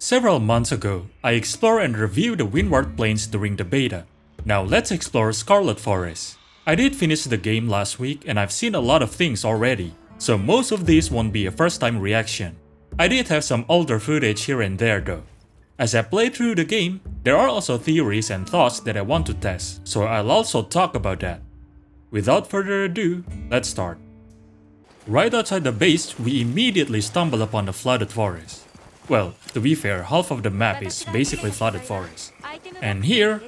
Several months ago, I explored and reviewed the Windward Plains during the beta. Now let's explore Scarlet Forest. I did finish the game last week and I've seen a lot of things already, so most of these won't be a first time reaction. I did have some older footage here and there though. As I play through the game, there are also theories and thoughts that I want to test, so I'll also talk about that. Without further ado, let's start. Right outside the base, we immediately stumble upon the flooded forest. Well, to be fair, half of the map is basically flooded forest. And here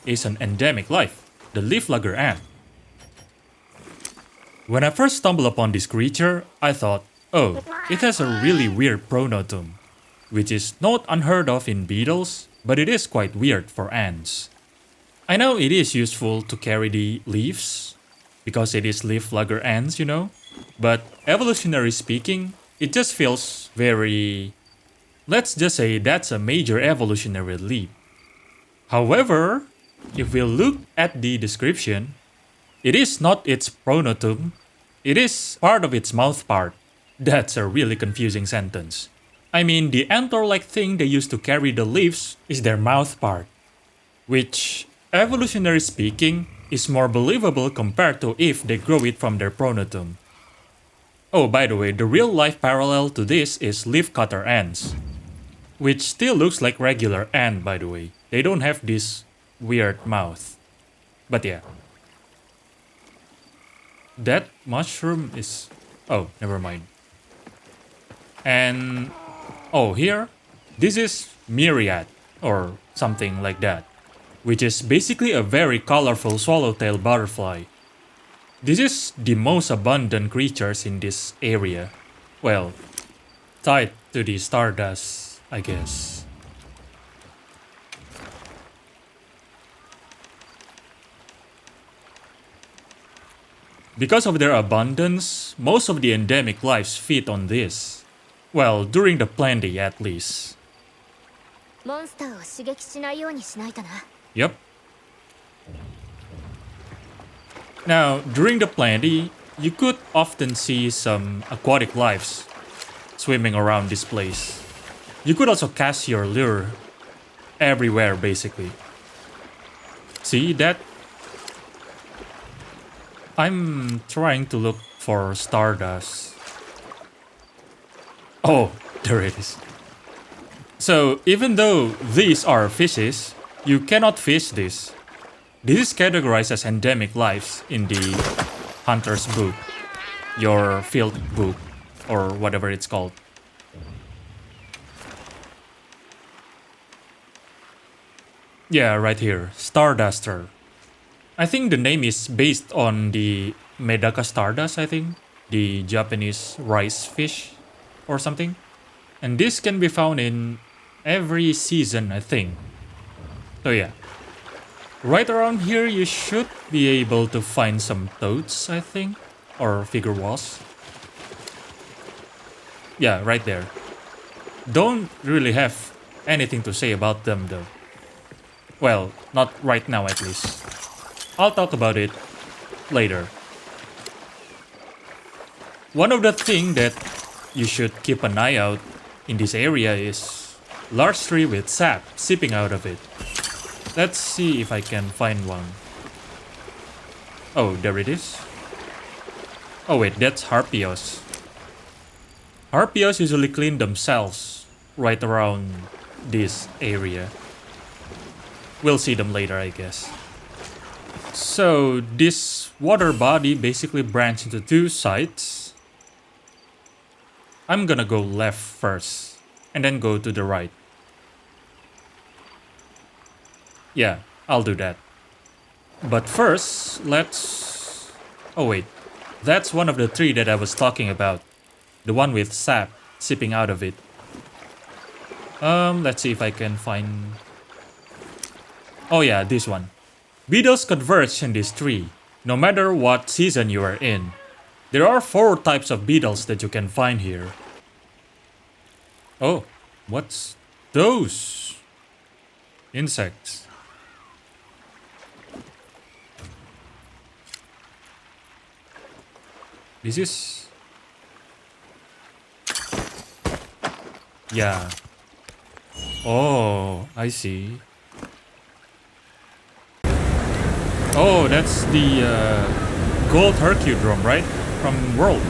is an endemic life, the Leaflugger Ant. When I first stumbled upon this creature, I thought, oh, it has a really weird pronotum, which is not unheard of in beetles, but it is quite weird for ants. I know it is useful to carry the leaves, because it is Leaflugger ants, you know, but evolutionary speaking, it just feels very... Let's just say that's a major evolutionary leap. However, if we look at the description, it is not its pronotum, it is part of its mouth part. That's a really confusing sentence. I mean, the antler-like thing they use to carry the leaves is their mouth part, which, evolutionary speaking, is more believable compared to if they grow it from their pronotum. Oh, by the way, the real-life parallel to this is leafcutter ants, which still looks like regular ant, by the way. They don't have this weird mouth. But yeah. That mushroom is... oh, never mind. And... oh, here? This is Myriad, or something like that, which is basically a very colorful swallowtail butterfly. This is the most abundant creatures in this area. Well, tied to the Stardust, I guess. Because of their abundance, most of the endemic lives feed on this. Well, during the plenty at least. Yep. Now, during the plenty, you could often see some aquatic lives swimming around this place. You could also cast your lure everywhere, basically. See that? I'm trying to look for Stardust. Oh, there it is. So, even though these are fishes, you cannot fish this. This is categorized as endemic lives in the Hunter's Book, your field book, or whatever it's called. Yeah, right here, Starduster. I think the name is based on the Medaka Stardust, I think, the Japanese rice fish or something. And this can be found in every season, I think. So yeah. Right around here, you should be able to find some toads, I think, or figure walls. Yeah, right there. Don't really have anything to say about them though. Well, not right now at least. I'll talk about it later. One of the things that you should keep an eye out in this area is large tree with sap seeping out of it. Let's see if I can find one. Oh, there it is. Oh wait, that's Harpios. Harpios usually clean themselves right around this area. We'll see them later, I guess. So this water body basically branches into two sides. I'm gonna go left first and then go to the right. Yeah, I'll do that. But first, let's... oh wait, that's one of the three that I was talking about. The one with sap seeping out of it. Let's see if I can find... oh yeah, this one. Beetles converge in this tree, no matter what season you are in. There are 4 types of beetles that you can find here. Oh, what's those? Insects. This is... yeah. Oh, I see. Oh, that's the gold Hercudrome, right? From World.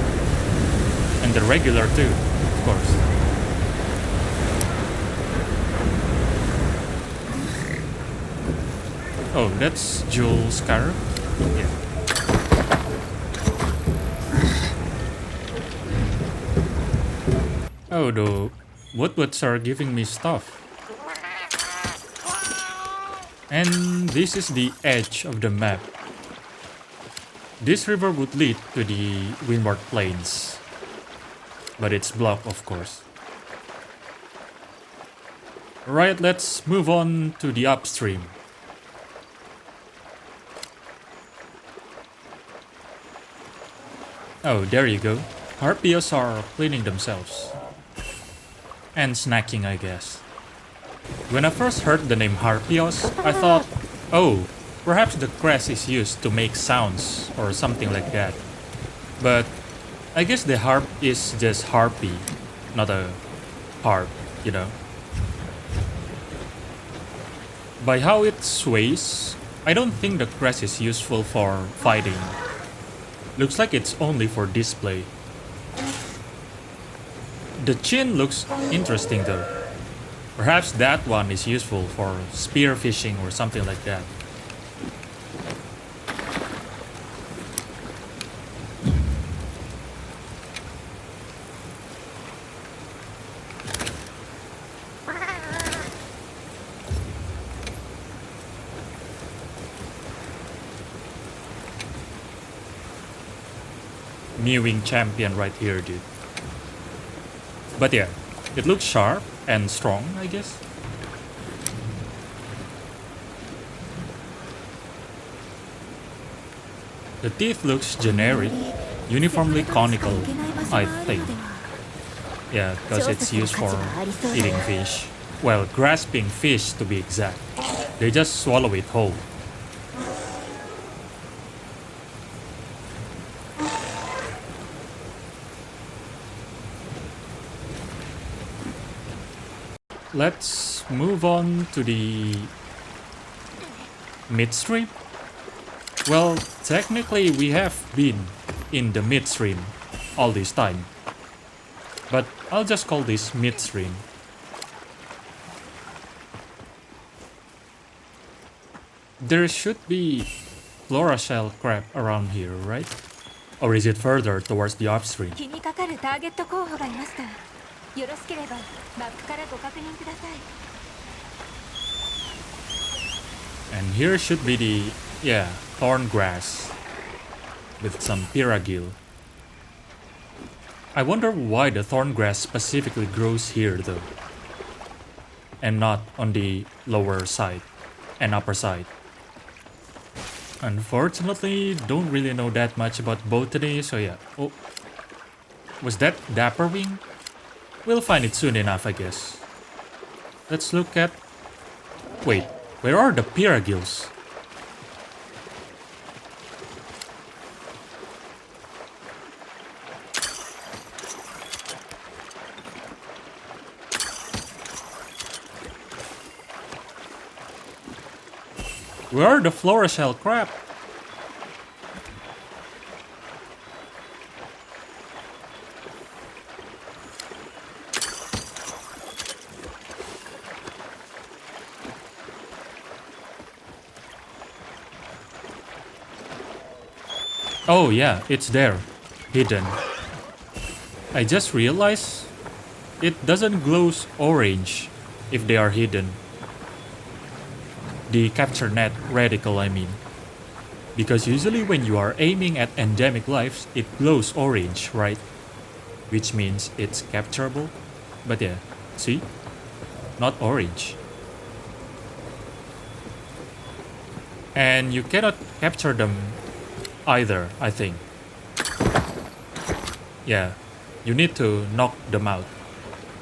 And the regular too, of course. Oh, that's Jewel Scarab? Yeah. Oh, the Woodwoods are giving me stuff. And this is the edge of the map. This river would lead to the Windward Plains. But it's blocked, of course. Right, let's move on to the upstream. Oh, there you go. Harpios are cleaning themselves. And snacking, I guess. When I first heard the name Harpios, I thought, oh, perhaps the crest is used to make sounds or something like that. But I guess the harp is just harpy, not a harp, you know. By how it sways, I don't think the crest is useful for fighting. Looks like it's only for display. The chin looks interesting though. Perhaps that one is useful for spear fishing or something like that. Mewing champion right here, dude. But yeah, it looks sharp and strong, I guess. The teeth looks generic, uniformly conical, I think. Yeah, because it's used for eating fish. Well, grasping fish to be exact. They just swallow it whole. Let's move on to the midstream. Well, technically we have been in the midstream all this time. But I'll just call this midstream. There should be Florashell Crab around here, right? Or is it further towards the upstream? And here should be the, thorn grass with some Piragill. I wonder why the thorn grass specifically grows here though, and not on the lower side and upper side. Unfortunately, don't really know that much about botany, so yeah. Oh, was that Dapperwing? We'll find it soon enough, I guess. Let's look at... Wait, where are the Piragills? Where are the Florashell Crab? Oh yeah, it's there, hidden. I just realized it doesn't glow orange if they are hidden. The capture net reticle, I mean. Because usually when you are aiming at endemic lives, it glows orange, right? Which means it's capturable. But yeah, see? Not orange. And you cannot capture them either, I think. Yeah, you need to knock them out.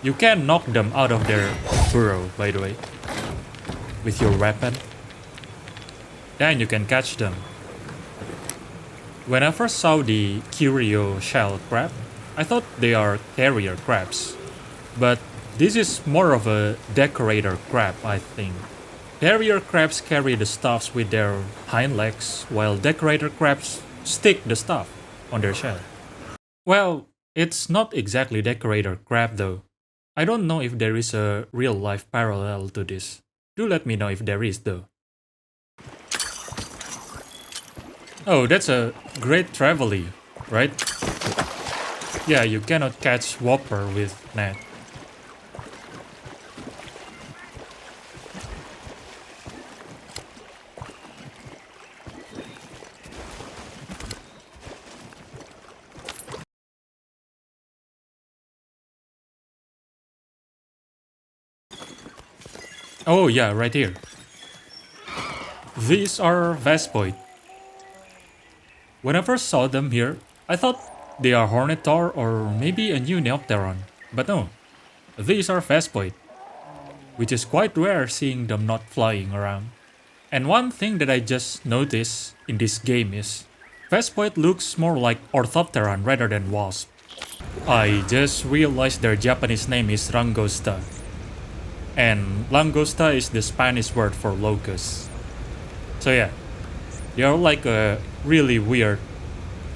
You can knock them out of their burrow, by the way, with your weapon. Then you can catch them. When I first saw the Curio shell crab, I thought they are carrier crabs. But This is more of a decorator crab, I think. Carrier crabs carry the stuffs with their hind legs, while decorator crabs stick the stuff on their shell. Well, it's not exactly decorator crab though. I don't know if there is a real life parallel to this. Do let me know if there is though. Oh, that's a great trevally, right? Yeah, you cannot catch whopper with net. Oh yeah, right here. These are Vespoid. When I first saw them here, I thought they are Hornitor or maybe a new Neopteron. But no, these are Vespoid, which is quite rare seeing them not flying around. And one thing that I just noticed in this game is Vespoid looks more like Orthopteron rather than Wasp. I just realized their Japanese name is Langosta. And Langosta is the Spanish word for locust. So yeah, they are like a really weird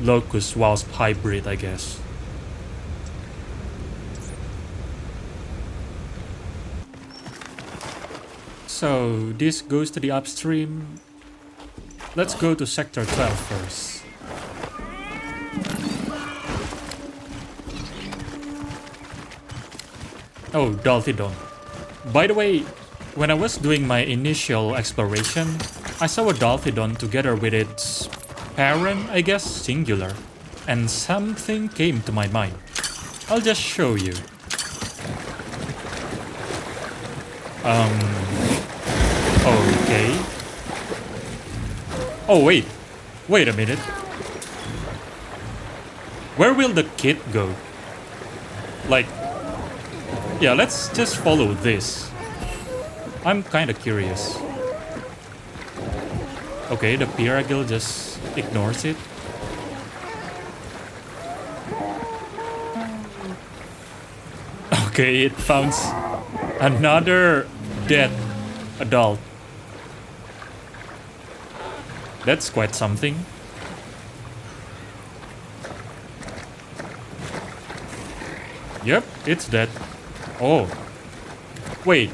locust wasp hybrid, I guess. So this goes to the upstream. Let's go to sector 12 first. Oh, Dalthydon. By the way, when I was doing my initial exploration, I saw a Dalthydon together with its parent, I guess, singular, and something came to my mind. I'll just show you. Okay. Oh wait a minute. Where will the kid go? Like, yeah, let's just follow this. I'm kinda curious. Okay, the Piragill just ignores it. Okay, it found another dead adult. That's quite something. Yep, it's dead. Oh. Wait.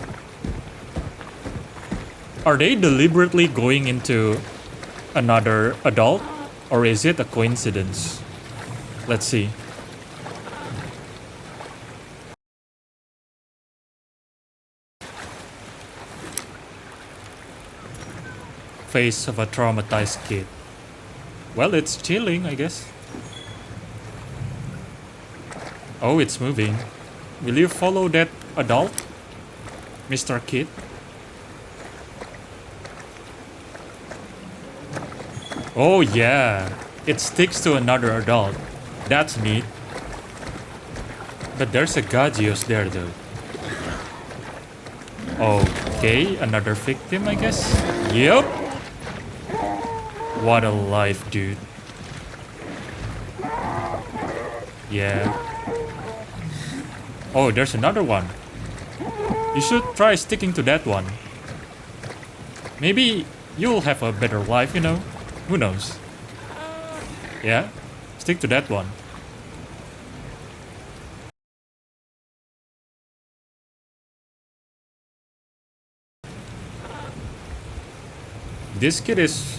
Are they deliberately going into another adult? Or is it a coincidence? Let's see. Face of a traumatized kid. Well, it's chilling, I guess. Oh, it's moving. Will you follow that adult, Mr. Kid? Oh yeah, it sticks to another adult. That's neat. But there's a Gagios there though. Okay, another victim, I guess. Yep. What a life, dude. Yeah. Oh, there's another one. You should try sticking to that one. Maybe you'll have a better life, you know? Who knows? Yeah? Stick to that one. This kid is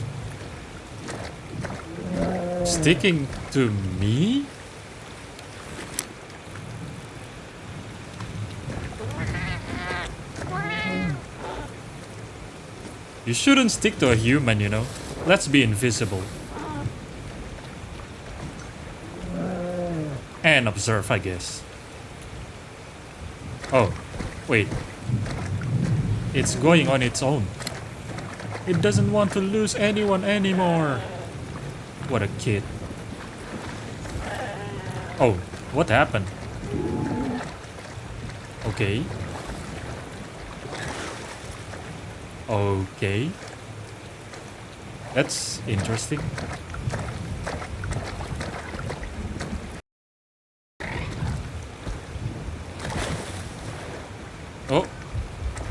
sticking to me? You shouldn't stick to a human, you know? Let's be invisible. And observe, I guess. Oh, wait. It's going on its own. It doesn't want to lose anyone anymore. What a kid. Oh, what happened? Okay. Okay. That's interesting.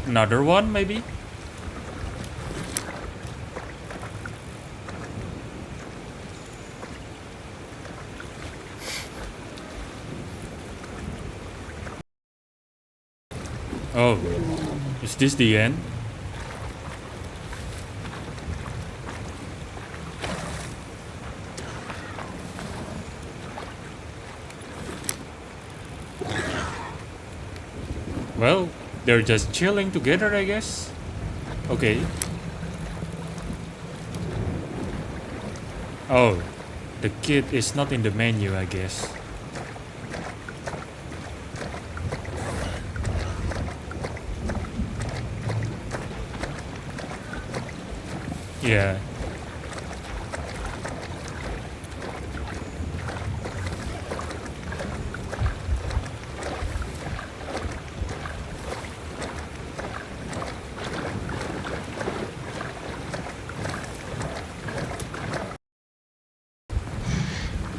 Another one, maybe? Oh, is this the end? Well, they're just chilling together, I guess. Okay. Oh, the kid is not in the menu, I guess. Yeah.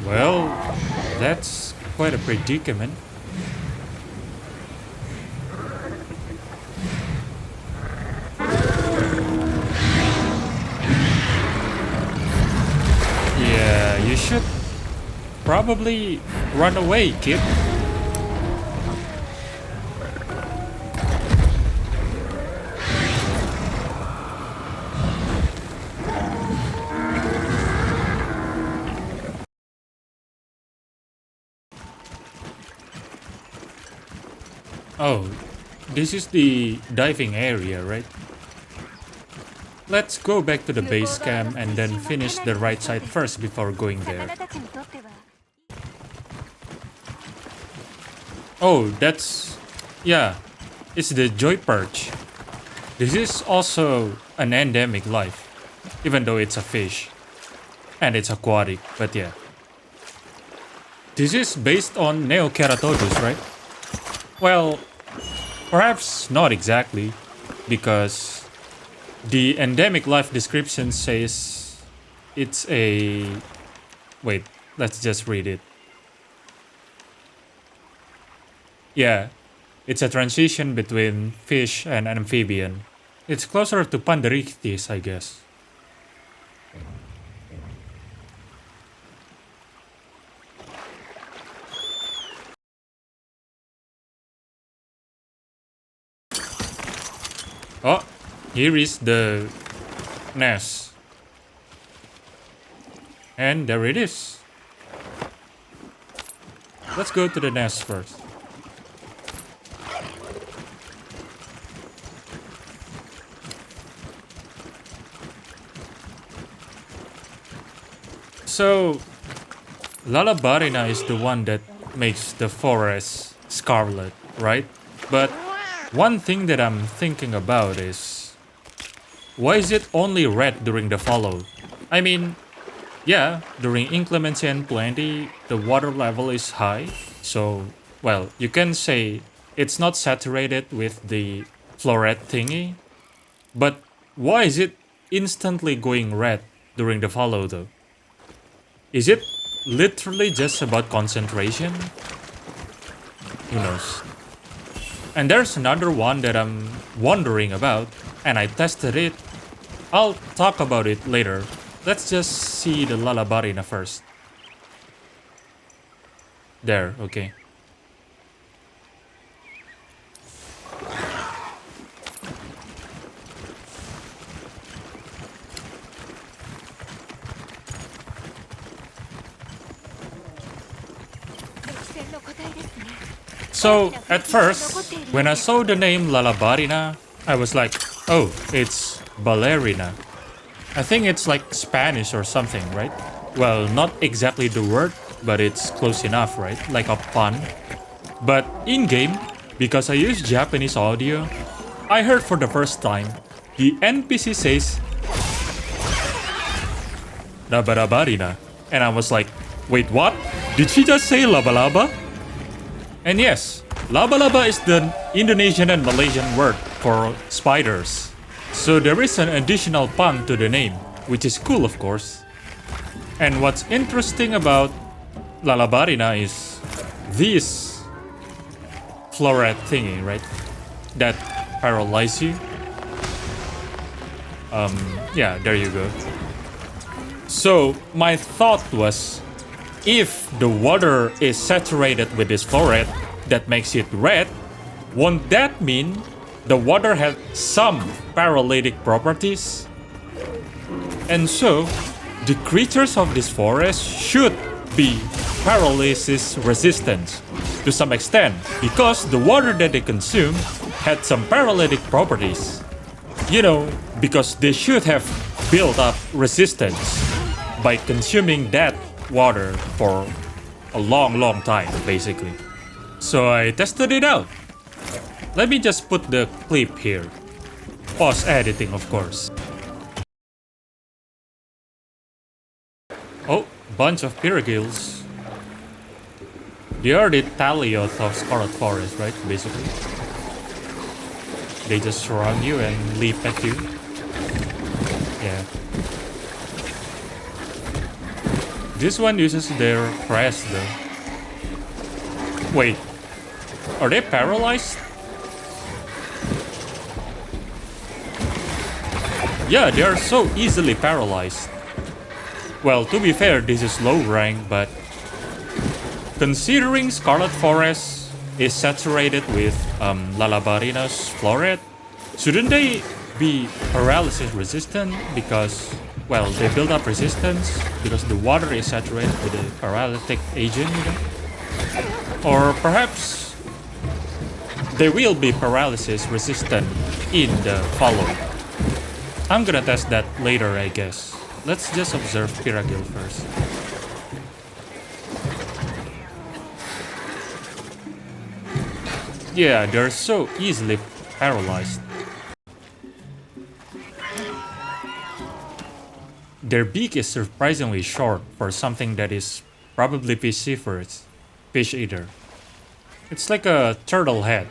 Well, that's quite a predicament. Yeah, you should probably run away, kid. Oh, this is the diving area, right? Let's go back to the base camp and then finish the right side first before going there. Oh, that's... yeah, it's the Joyperch. This is also an endemic life, even though it's a fish. And it's aquatic, but yeah. This is based on Neoceratodus, right? Well, perhaps not exactly, because the endemic life description says it's a... wait, let's just read it. Yeah, it's a transition between fish and amphibian. It's closer to Panderichthys, I guess. Oh, here is the nest. And there it is. Let's go to the nest first. So, Lala Barina is the one that makes the forest scarlet, right? But one thing that I'm thinking about is, why is it only red during the fallow? I mean, yeah, during inclemency and plenty, the water level is high. So, well, you can say it's not saturated with the floret thingy. But why is it instantly going red during the fallow though? Is it literally just about concentration? Who knows? And there's another one that I'm wondering about, and I tested it. I'll talk about it later. Let's just see the Lala Barina first. There, okay. So, at first, when I saw the name Lala Barina, I was like, oh, it's ballerina. I think it's like Spanish or something, right? Well, not exactly the word, but it's close enough, right? Like a pun. But in-game, because I use Japanese audio, I heard for the first time, the NPC says Lala Barina. And I was like, wait, what? Did she just say laba laba? And yes, laba laba is the Indonesian and Malaysian word for spiders. So there is an additional pun to the name, which is cool of course. And what's interesting about Lala Barina is this floret thingy, right? That paralyze you. Yeah, there you go. So my thought was, if the water is saturated with this fluoride that makes it red, won't that mean the water has some paralytic properties? And so, the creatures of this forest should be paralysis resistant to some extent, because the water that they consume had some paralytic properties. You know, because they should have built up resistance by consuming that water for a long time, basically. So I tested it out. Let me just put the clip here. Pause editing, of course. Oh, bunch of Piragills. They are the Talioth of Scarlet Forest, right? Basically. They just surround you and leap at you. Yeah. This one uses their crest though. Wait. Are they paralyzed? Yeah, they are so easily paralyzed. Well, to be fair, this is low rank, but considering Scarlet Forest is saturated with Lala Barina's fluoride, shouldn't they be paralysis resistant? Because, well, they build up resistance because the water is saturated with a paralytic agent, you know? Or perhaps they will be paralysis resistant in the follow. I'm gonna test that later, I guess. Let's just observe Piragill first. Yeah, they're so easily paralyzed. Their beak is surprisingly short for something that is probably piscivorous, fish eater. It's like a turtle head.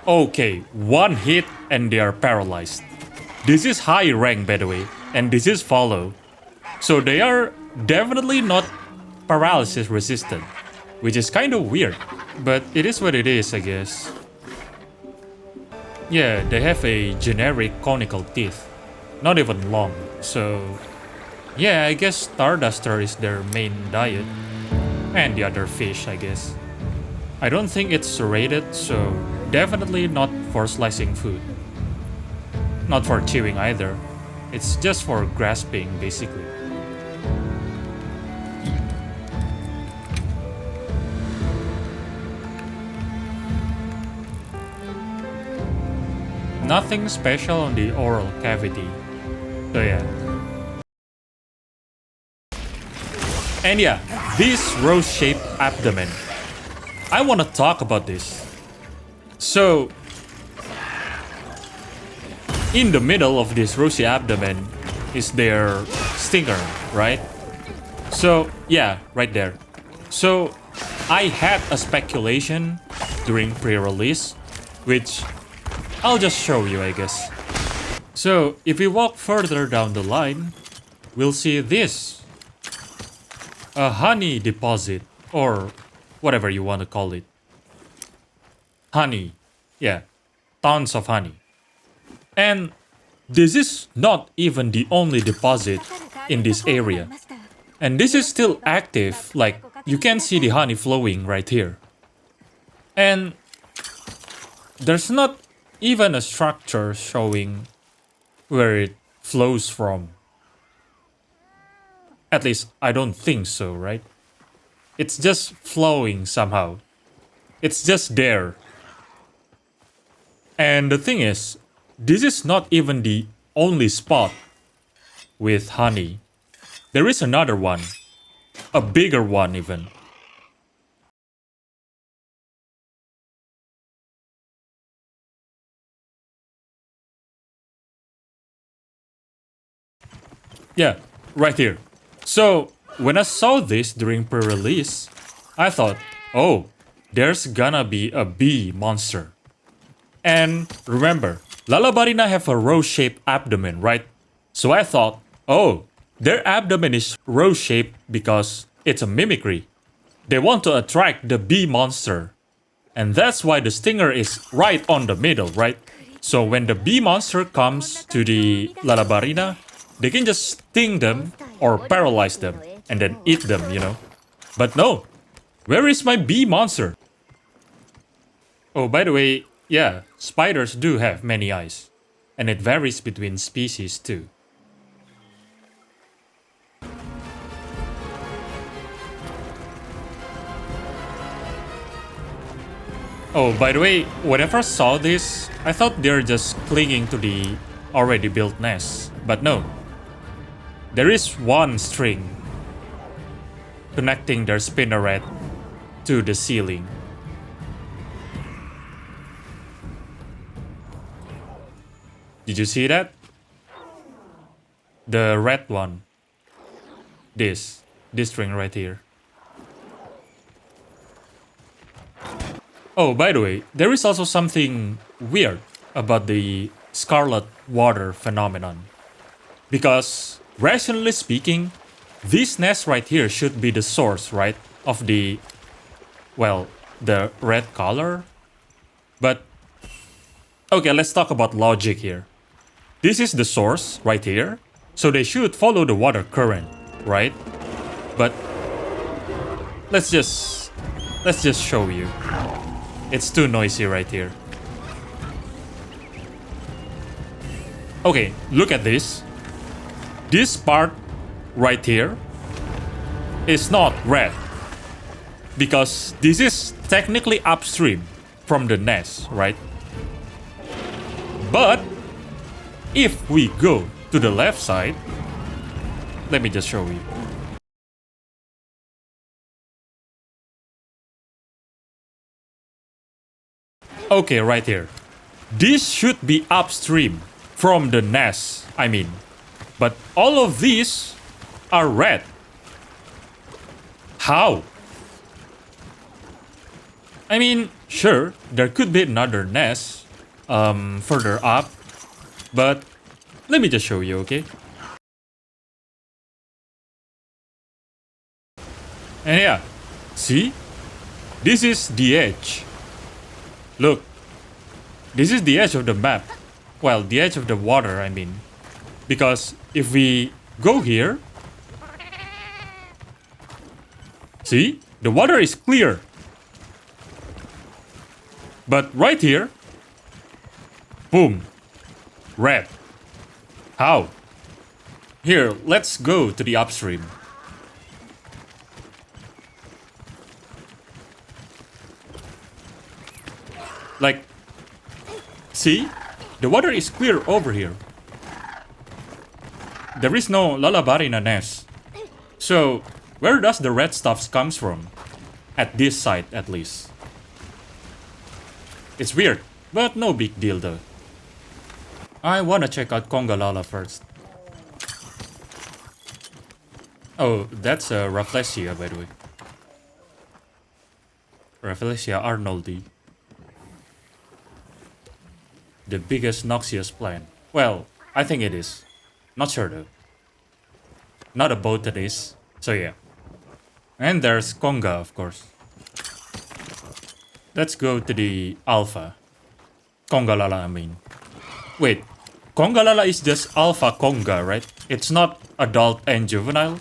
Okay, one hit and they are paralyzed. This is high rank, by the way, and this is follow. So they are definitely not paralysis resistant, which is kind of weird, but it is what it is, I guess. Yeah, they have a generic conical teeth, not even long, so yeah, I guess Starduster is their main diet, and the other fish, I guess. I don't think it's serrated, so definitely not for slicing food. Not for chewing either, it's just for grasping, basically. Nothing special on the oral cavity. So yeah. And yeah, this rose-shaped abdomen. I want to talk about this. So, in the middle of this rosy abdomen is their stinger, right? So, yeah, right there. So, I had a speculation during pre-release, which I'll just show you, I guess. So, if we walk further down the line, we'll see this. A honey deposit, or whatever you want to call it. Honey. Yeah, tons of honey. And this is not even the only deposit in this area. And this is still active, like you can see the honey flowing right here. And there's not even a structure showing where it flows from. At least I don't think so, right? It's just flowing somehow. It's just there. And the thing is, this is not even the only spot with honey. There is another one. A bigger one even. Yeah, right here. So, when I saw this during pre-release, I thought, oh, there's gonna be a bee monster. And remember, Lala Barina have a rose-shaped abdomen, right? So I thought, oh, their abdomen is rose-shaped because it's a mimicry. They want to attract the bee monster. And that's why the stinger is right on the middle, right? So when the bee monster comes to the Lala Barina, they can just sting them or paralyze them and then eat them, you know. But no, where is my bee monster? Oh, by the way, yeah, spiders do have many eyes. And it varies between species too. Oh, by the way, when I first saw this, I thought they're just clinging to the already built nest. But no. There is one string connecting their spinneret to the ceiling. Did you see that? The red one. This string right here. Oh, by the way, there is also something weird about the scarlet water phenomenon. Because, rationally speaking, this nest right here should be the source, right? Of the, well, the red color. But, okay, let's talk about logic here. This is the source right here, so they should follow the water current, right? But, let's just show you. It's too noisy right here. Okay, look at this. This part right here is not red. Because this is technically upstream from the nest, right? But if we go to the left side, let me just show you. Okay, right here. This should be upstream from the nest, I mean. But all of these are red. How? I mean, sure, there could be another nest further up. But let me just show you, okay? And yeah, see? This is the edge. Look, this is the edge of the map. Well, the edge of the water, I mean. Because if we go here, see, the water is clear. But right here, boom, red. How? Here, let's go to the upstream. Like, see? The water is clear over here. There is no Lala Barina nest. So, where does the red stuff comes from? At this site, at least. It's weird, but no big deal though. I wanna check out Congalala first. Oh, that's a Rafflesia, by the way. Rafflesia arnoldi. The biggest noxious plant. Well, I think it is. Not sure though. Not a botanist, so yeah. And there's Conga, of course. Let's go to the alpha. Congalala, I mean. Wait, Congalala is just alpha Conga, right? It's not adult and juvenile?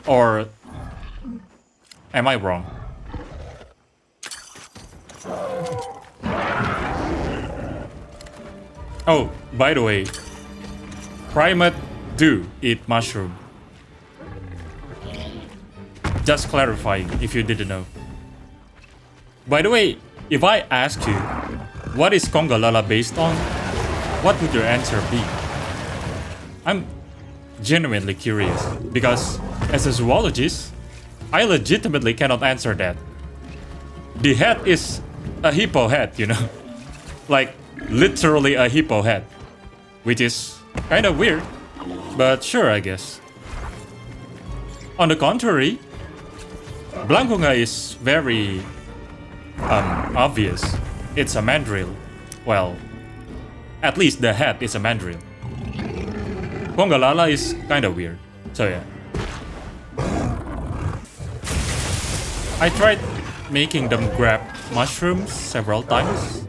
Or am I wrong? Oh, by the way, primate do eat mushroom. Just clarifying if you didn't know. By the way, if I ask you, what is Congalala based on? What would your answer be? I'm genuinely curious, because as a zoologist, I legitimately cannot answer that. The head is a hippo head, you know? Like, literally a hippo head. Which is kind of weird, but sure, I guess. On the contrary, Blanconga is very obvious. It's a mandrill. Well, at least the head is a mandrill. Congalala is kind of weird. So yeah. I tried making them grab mushrooms several times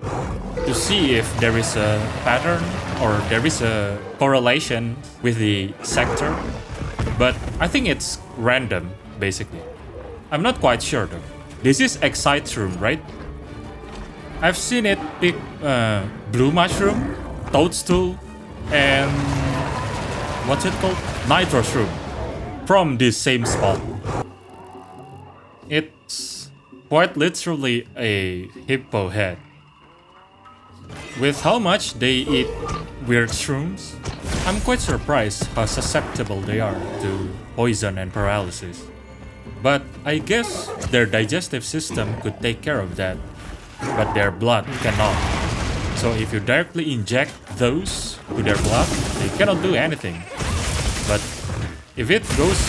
to see if there is a pattern or there is a correlation with the sector, but I think it's random basically. I'm not quite sure though. This is Excite Room, right? I've seen it pick blue mushroom, toadstool, and what's it called? Nitro shroom from this same spot. It's quite literally a hippo head. With how much they eat weird shrooms, I'm quite surprised how susceptible they are to poison and paralysis. But I guess their digestive system could take care of that, but their blood cannot. So if you directly inject those to their blood, they cannot do anything. But if it goes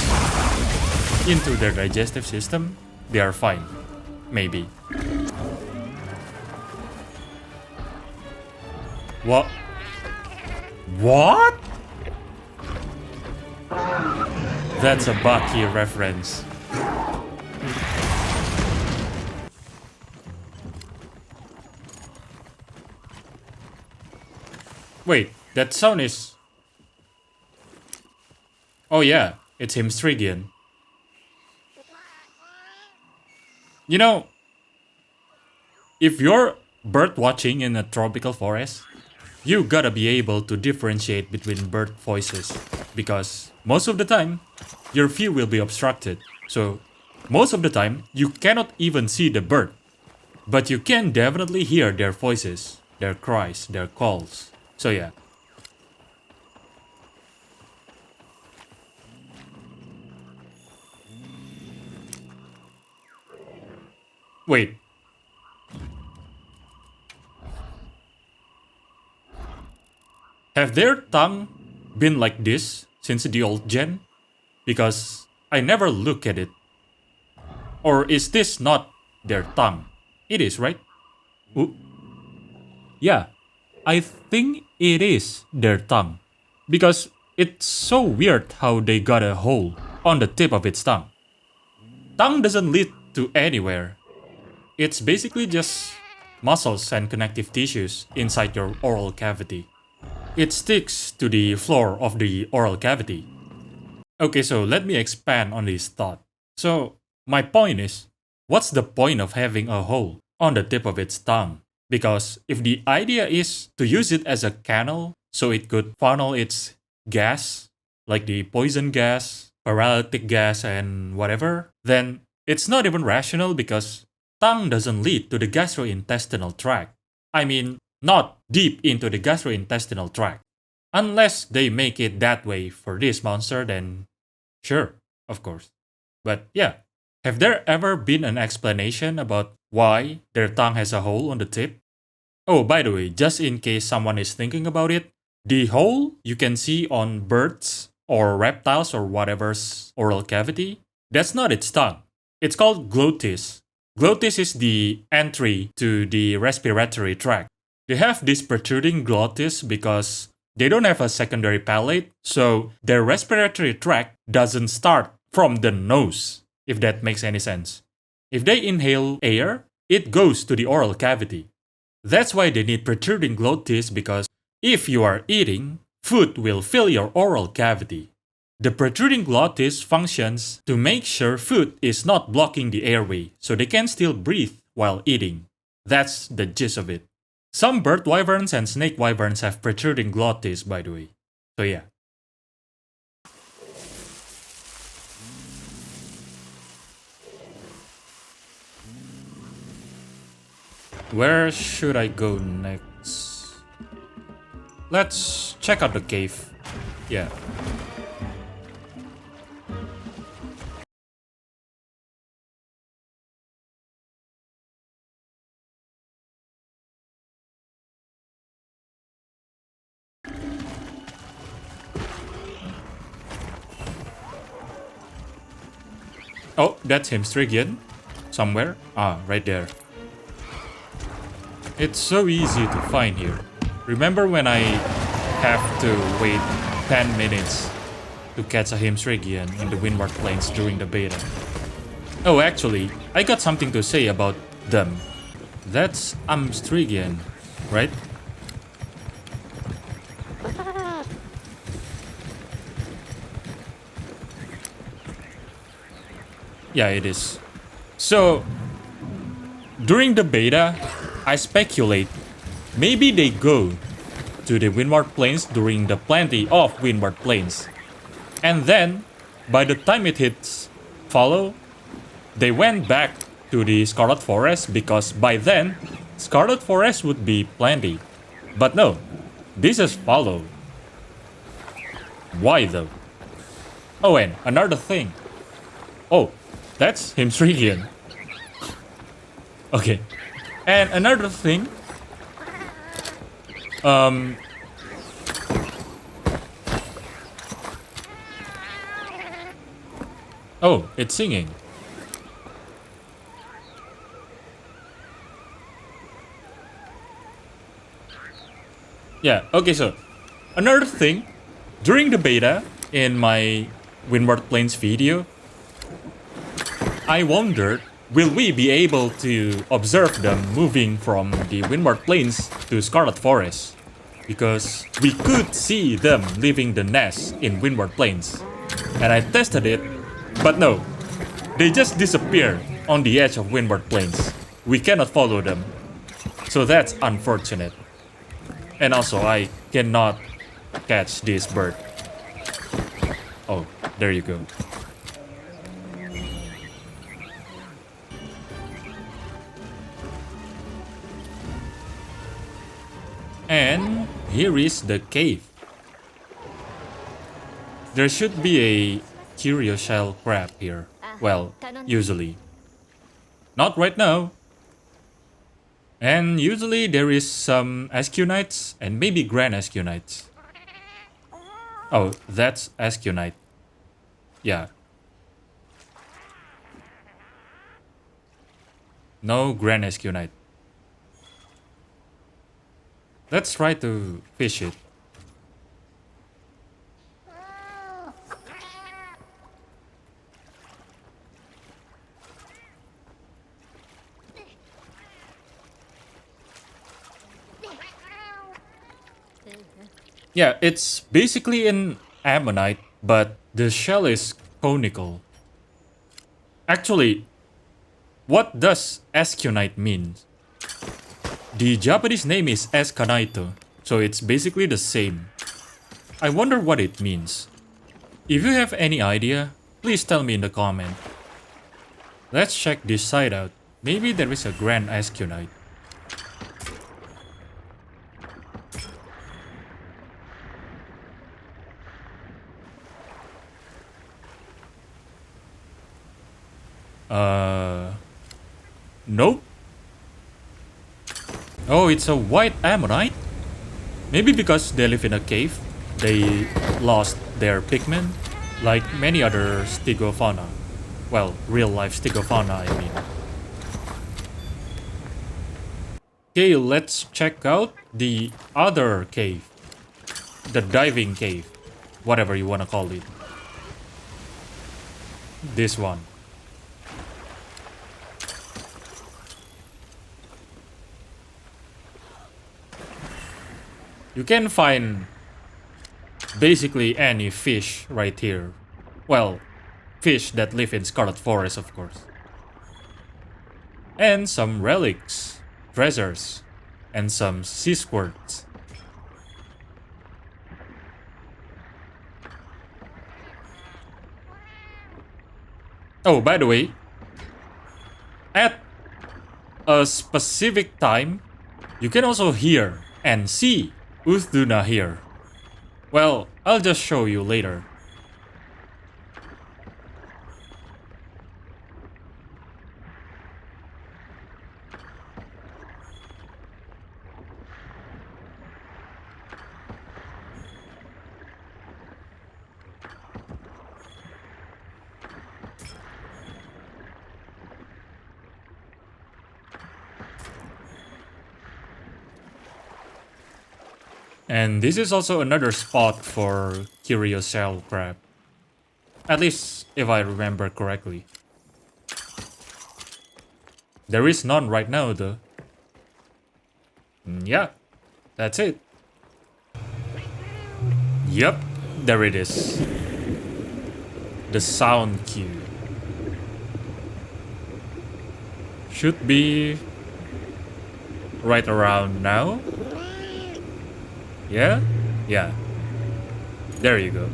into their digestive system, they are fine. Maybe. What? What? That's a Bucky reference. Wait, that sound is... Oh yeah, it's Hymstrigian. You know, if you're bird watching in a tropical forest, you gotta be able to differentiate between bird voices, because most of the time, your view will be obstructed. So, most of the time, you cannot even see the bird, but you can definitely hear their voices, their cries, their calls. So yeah. Wait. Have their tongue been like this since the old gen? Because I never look at it. Or is this not their tongue? It is, right? Ooh. Yeah, I think it is their tongue. Because it's so weird how they got a hole on the tip of its tongue. Tongue doesn't lead to anywhere. It's basically just muscles and connective tissues inside your oral cavity. It sticks to the floor of the oral cavity. Okay, so let me expand on this thought. So, my point is, what's the point of having a hole on the tip of its tongue? Because if the idea is to use it as a canal so it could funnel its gas, like the poison gas, paralytic gas, and whatever, then it's not even rational because tongue doesn't lead to the gastrointestinal tract. I mean, not deep into the gastrointestinal tract. Unless they make it that way for this monster, then sure, of course. But yeah, have there ever been an explanation about why their tongue has a hole on the tip? Oh, by the way, just in case someone is thinking about it, the hole you can see on birds or reptiles or whatever's oral cavity, that's not its tongue. It's called glottis. Glottis is the entry to the respiratory tract. They have this protruding glottis because they don't have a secondary palate, so their respiratory tract doesn't start from the nose, if that makes any sense. If they inhale air, it goes to the oral cavity. That's why they need protruding glottis, because if you are eating, food will fill your oral cavity. The protruding glottis functions to make sure food is not blocking the airway, so they can still breathe while eating. That's the gist of it. Some bird wyverns and snake wyverns have protruding glottis, by the way. So yeah. Where should I go next? Let's check out the cave. Yeah. Oh, that's Hymstrigian. Somewhere. Ah, right there. It's so easy to find here. Remember when I have to wait 10 minutes to catch a Hymstrigian in the Windward Plains during the beta? Oh, actually, I got something to say about them. That's Amstrigian, right? Yeah, it is. So, during the beta, I speculate maybe they go to the Windward Plains during the plenty of Windward Plains. And then, by the time it hits follow, they went back to the Scarlet Forest because by then, Scarlet Forest would be plenty. But no, this is follow. Why though? Oh, and another thing. Oh, that's Hymstrigian. Okay. And another thing. Oh, it's singing. Yeah, okay, so another thing, during the beta in my Windward Plains video, I wondered, will we be able to observe them moving from the Windward Plains to Scarlet Forest? Because we could see them leaving the nest in Windward Plains. And I tested it, but no, they just disappear on the edge of Windward Plains. We cannot follow them. So that's unfortunate. And also, I cannot catch this bird. Oh, there you go. And here is the cave. There should be a Florashell Crab here. Well, usually. Not right now. And usually there is some Escunites and maybe Grand Escunites. Oh, that's Escunite. Yeah. No Grand Escunite. Let's try to fish it. Yeah, it's basically an ammonite, but the shell is conical. Actually, what does Escunite mean? The Japanese name is Escunite, so it's basically the same. I wonder what it means. If you have any idea, please tell me in the comment. Let's check this side out. Maybe there is a Grand Escunite. Nope. Oh, it's a white ammonite? Maybe because they live in a cave, they lost their pigment, like many other stegofauna. Well, real-life stegofauna, I mean. Okay, let's check out the other cave. The diving cave. Whatever you wanna call it. This one. You can find basically any fish right here. Well, fish that live in Scarlet Forest, of course. And some relics, treasures, and some sea squirts. Oh, by the way, at a specific time, you can also hear and see Uth Duna here. Well, I'll just show you later. And this is also another spot for Florashell Crab. At least if I remember correctly. There is none right now though. Yeah, that's it. Yep, there it is. The sound cue. Should be right around now. Yeah? Yeah. There you go.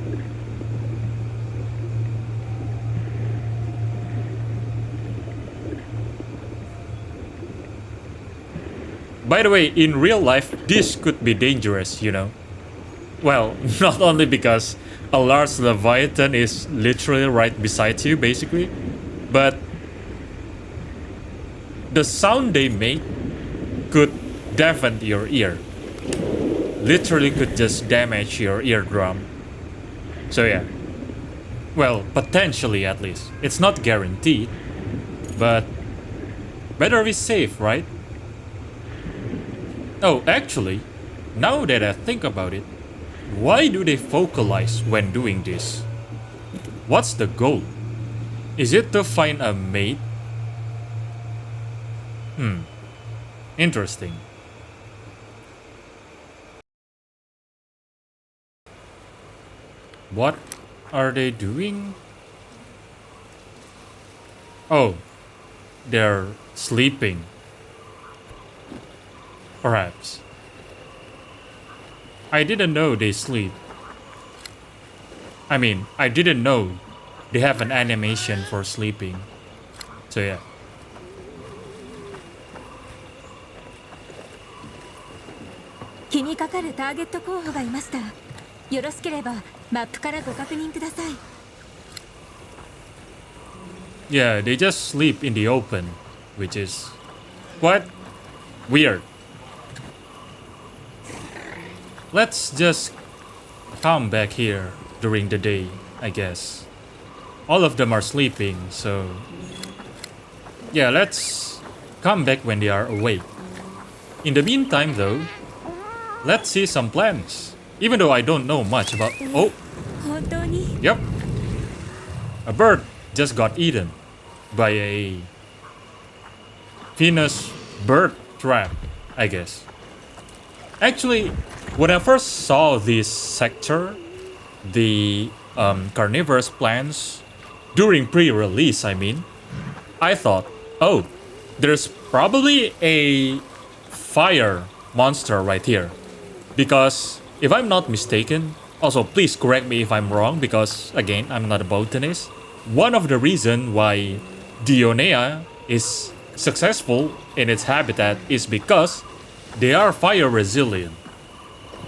By the way, in real life, this could be dangerous, you know. Well, not only because a large leviathan is literally right beside you, basically, but the sound they make could deafen your ear. Literally could just damage your eardrum. So yeah. Well, potentially at least. It's not guaranteed, but better be safe, right? Oh, actually, now that I think about it, why do they vocalize when doing this? What's the goal? Is it to find a mate? Interesting. What are they doing? Oh, they're sleeping. Perhaps. I didn't know they sleep. I mean, I didn't know they have an animation for sleeping. So yeah. 気にかかるターゲット候補がいました。よろしければマップからご確認ください。Yeah, they just sleep in the open, which is quite weird. Let's just come back here during the day, I guess. All of them are sleeping, so yeah, let's come back when they are awake. In the meantime, though, let's see some plants. Even though I don't know much about... Oh! Yep. A bird just got eaten by a Venus bird trap, I guess. Actually, when I first saw this sector, the carnivorous plants, during pre-release, I mean, I thought, oh, there's probably a fire monster right here. Because, if I'm not mistaken, also please correct me if I'm wrong, because again, I'm not a botanist. One of the reasons why Dionea is successful in its habitat is because they are fire resilient.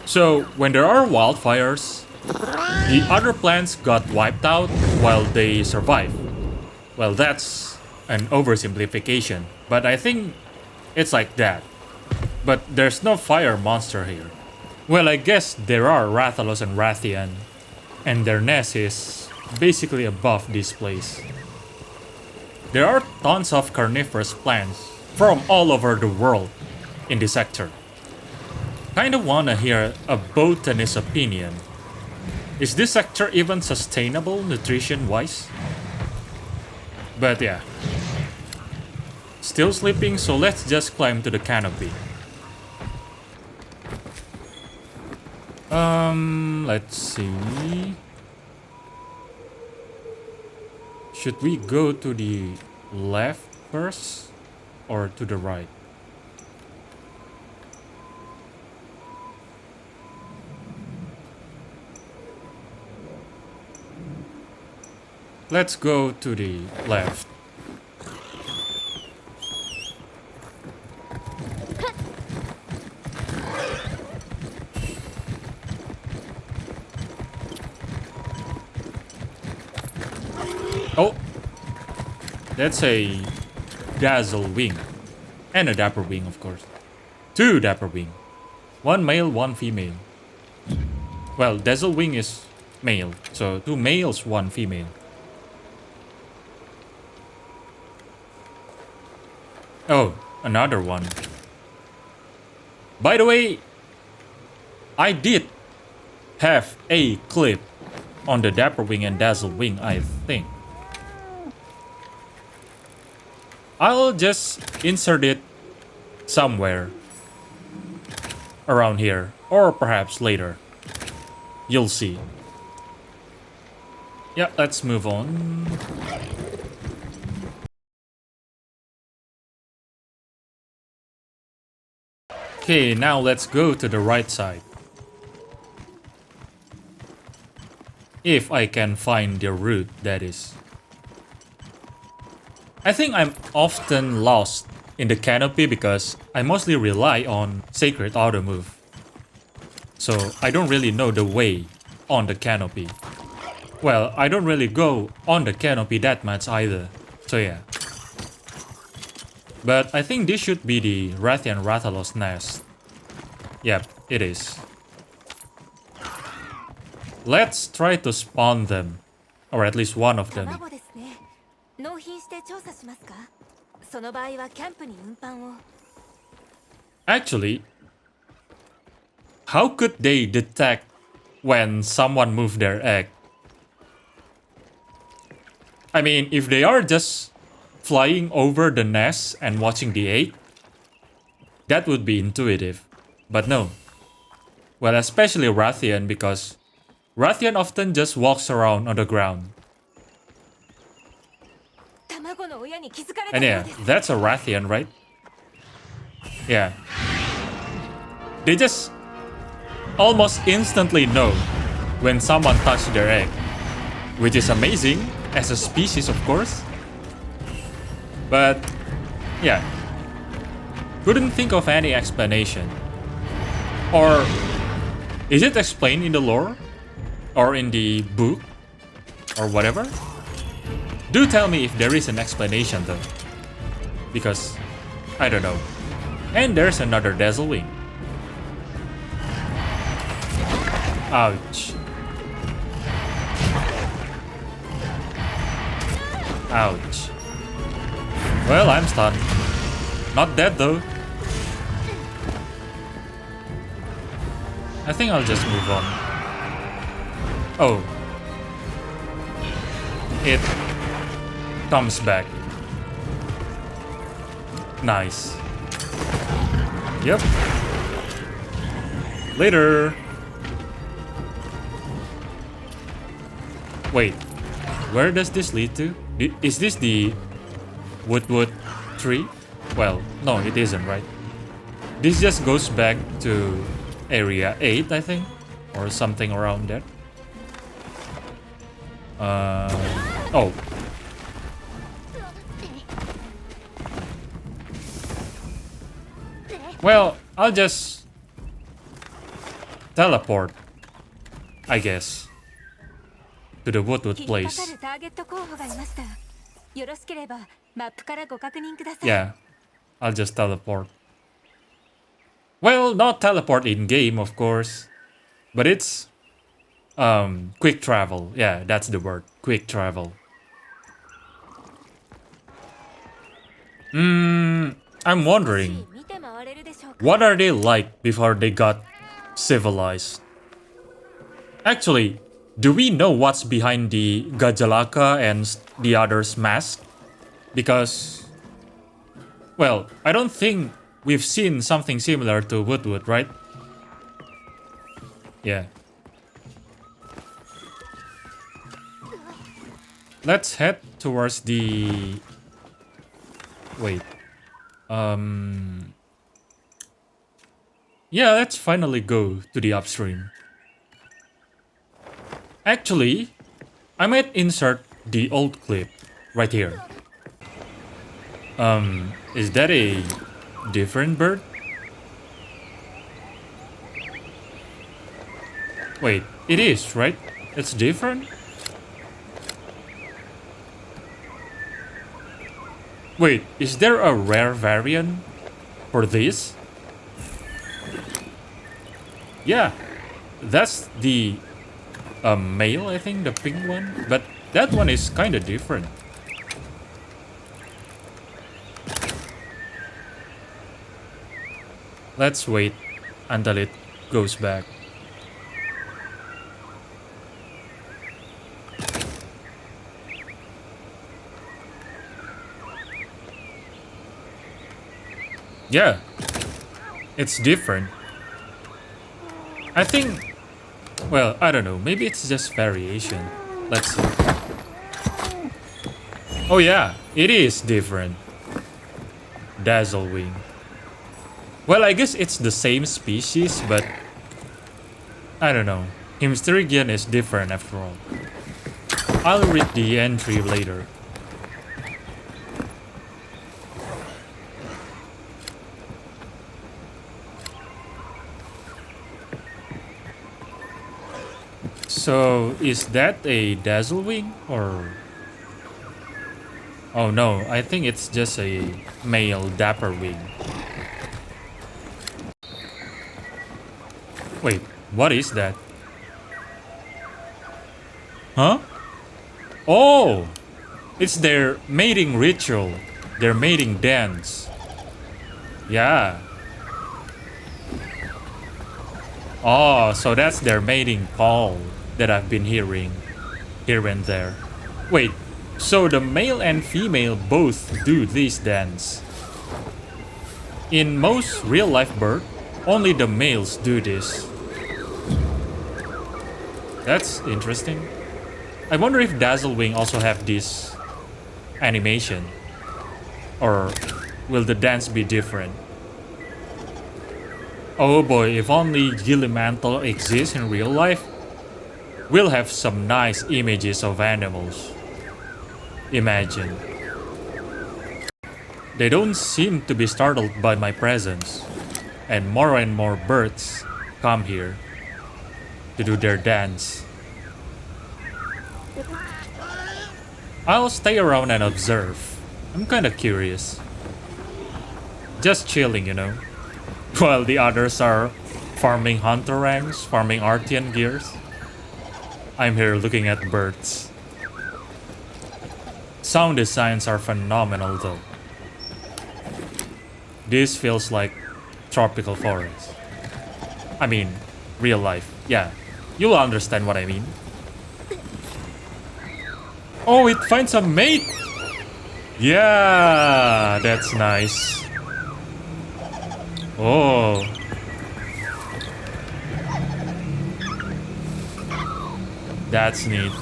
So when there are wildfires, the other plants got wiped out while they survive. Well, that's an oversimplification, but I think it's like that. But there's no fire monster here. Well, I guess there are Rathalos and Rathian, and their nest is basically above this place. There are tons of carnivorous plants from all over the world in this sector. Kinda wanna hear a botanist's opinion. Is this sector even sustainable nutrition-wise? But yeah. Still sleeping, so let's just climb to the canopy. Let's see. Should we go to the left first or to the right? Let's go to the left. Oh, that's a Dazzlewing. And a Dapperwing, of course. Two Dapperwing. One male, one female. Well, Dazzlewing is male, so two males, one female. Oh, another one. By the way, I did have a clip on the Dapperwing and Dazzlewing, I think. I'll just insert it somewhere around here, or perhaps later. You'll see. Yeah, let's move on. Okay, now let's go to the right side. If I can find the route, that is. I think I'm often lost in the canopy because I mostly rely on Sacred Auto Move. So I don't really know the way on the canopy. Well, I don't really go on the canopy that much either. So yeah. But I think this should be the Rathian Rathalos nest. Yep, it is. Let's try to spawn them. Or at least one of them. 卵ですね。納品して調査しますか？その場合はキャンプに運搬を。Actually, how could they detect when someone moved their egg? I mean, if they are just flying over the nest and watching the egg, that would be intuitive. But no. Well, especially Rathian, because Rathian often just walks around on the ground. 卵の親に気づかれた And よう yeah, です。 that's a Rathian, right? Yeah. They just almost instantly know when someone touched their egg, which is amazing as a species, of course. But yeah, couldn't think of any explanation. Or is it explained in the lore? Or in the book? Or whatever? Do tell me if there is an explanation though. Because I don't know. And there's another Dazzlewing. Ouch. Ouch. Well, I'm stunned. Not dead though. I think I'll just move on. Oh. It comes back. Nice. Yep. Later. Wait. Where does this lead to? Is this the Wood tree? Well, no, it isn't, right? This just goes back to area 8, I think, or something around there. Oh. Well, I'll just teleport, I guess, to the Woodwood 気にかか place. るターゲット候補がいました。よろしければマップからご確認ください。 Yeah, I'll just teleport. Well, not teleport in game, of course, but it's quick travel. Yeah, that's the word. Quick travel. I'm wondering, 見て回れるでしょうか。 what are they like before they got civilized? Actually, do we know what's behind the Gajalaka and the others' mask? Because, well, I don't think we've seen something similar to Woodwood, right? Yeah. Let's head towards the... Wait. Yeah, let's finally go to the upstream. Actually, I might insert the old clip right here. Is that a different bird? Wait, it is, right? It's different? Wait, is there a rare variant for this? Yeah, that's the male, I think, the pink one. But that one is kind of different. Let's wait until it goes back. Yeah, it's different. I think, well, I don't know, maybe it's just variation. Let's see. Oh yeah, it is different. Dazzlewing. Well, I guess it's the same species, but I don't know. Hymstrigian is different after all. I'll read the entry later. So, is that a Dazzlewing or... Oh no, I think it's just a male Dapperwing. Wait, what is that? Huh? Oh! It's their mating ritual. Their mating dance. Yeah. Oh, so that's their mating call that I've been hearing here and there. Wait, so the male and female both do this dance. In most real-life birds, only the males do this. That's interesting. I wonder if Dazzlewing also have this animation. Or will the dance be different? Oh boy, if only Gillimantle exists in real life, we'll have some nice images of animals. Imagine. They don't seem to be startled by my presence, and more birds come here to do their dance. I'll stay around and observe. I'm kinda curious. Just chilling, you know. While the others are farming hunter ranks, farming Artian gears. I'm here looking at birds. Sound designs are phenomenal though. This feels like tropical forest. I mean, real life. Yeah, you'll understand what I mean. Oh, it finds a mate! Yeah, that's nice. Oh. That's neat.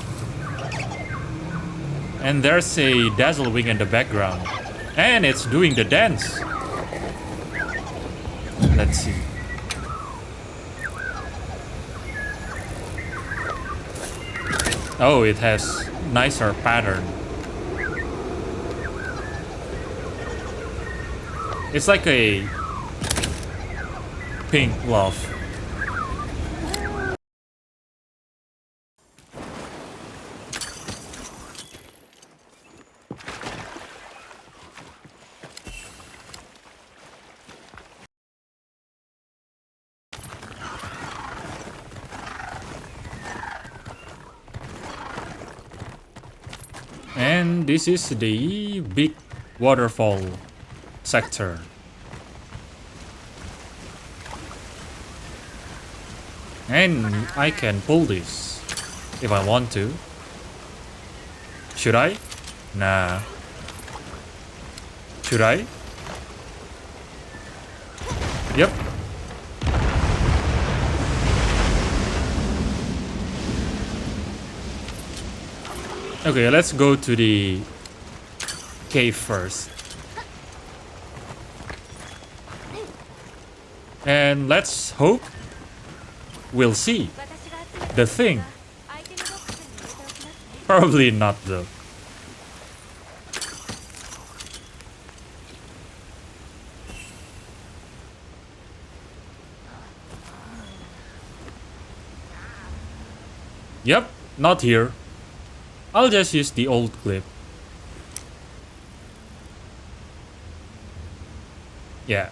And there's a Dazzlewing in the background. And it's doing the dance. Let's see. Oh, it has nicer pattern. It's like a pink love. And this is the big waterfall sector. And I can pull this if I want to. Should I? Nah. Should I? Yep. Okay, let's go to the cave first. And let's hope we'll see the thing. Probably not though. Yep, not here. I'll just use the old clip. Yeah.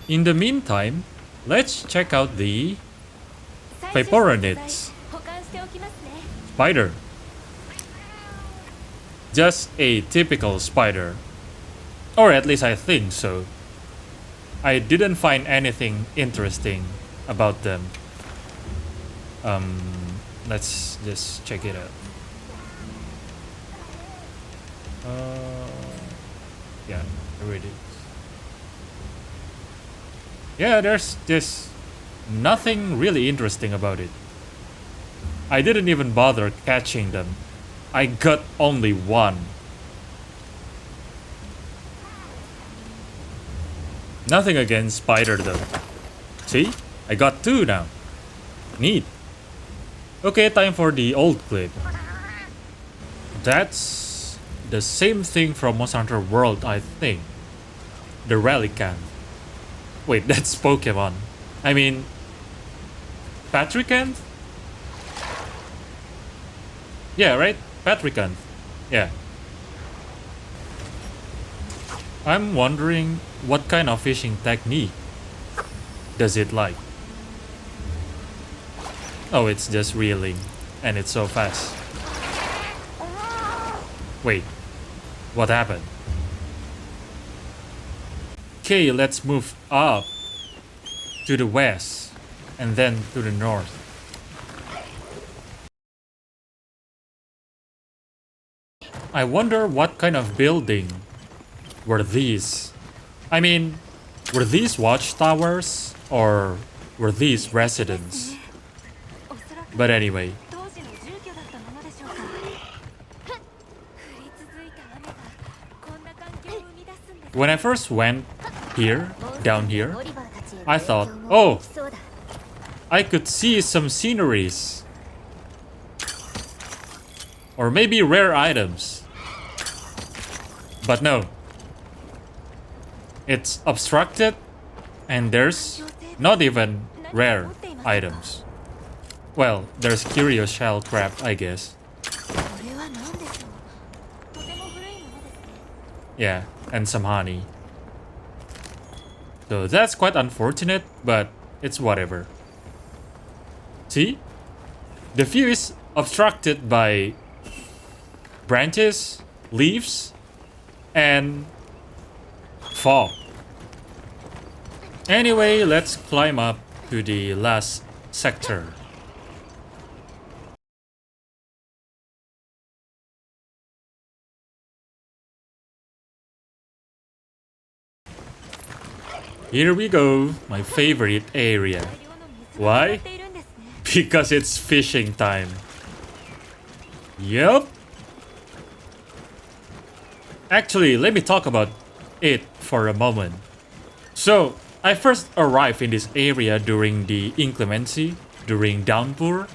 In the meantime, let's check out the Vaporonids. Spider. Just a typical spider. Or at least I think so. I didn't find anything interesting about them. Let's just check it out. Yeah, here it is. Yeah, there's this nothing really interesting about it. I didn't even bother catching them. I got only one. Nothing against spider though. See? I got two now. Neat. Okay, time for the old clip. That's the same thing from Monster Hunter World, I think. The Relicanth. Wait, that's Pokemon. I mean, Petricanth? Yeah, right? Petricanth. Yeah. I'm wondering what kind of fishing technique does it like? Oh, it's just reeling, and it's so fast. Wait, what happened? Okay, let's move up to the west and then to the north. I wonder what kind of building were these? I mean, were these watchtowers or were these residents? But anyway. When I first went here, down here, I thought, oh, I could see some sceneries. Or maybe rare items. But no. It's obstructed and there's not even rare items. Well, there's Florashell Crab, I guess. Yeah, and some honey. So that's quite unfortunate, but it's whatever. See? The view is obstructed by branches, leaves, and fog. Anyway, let's climb up to the last sector. Here we go, my favorite area. Why? Because it's fishing time. Yup. Actually, let me talk about it for a moment. So, I first arrived in this area during the inclemency, during downpour.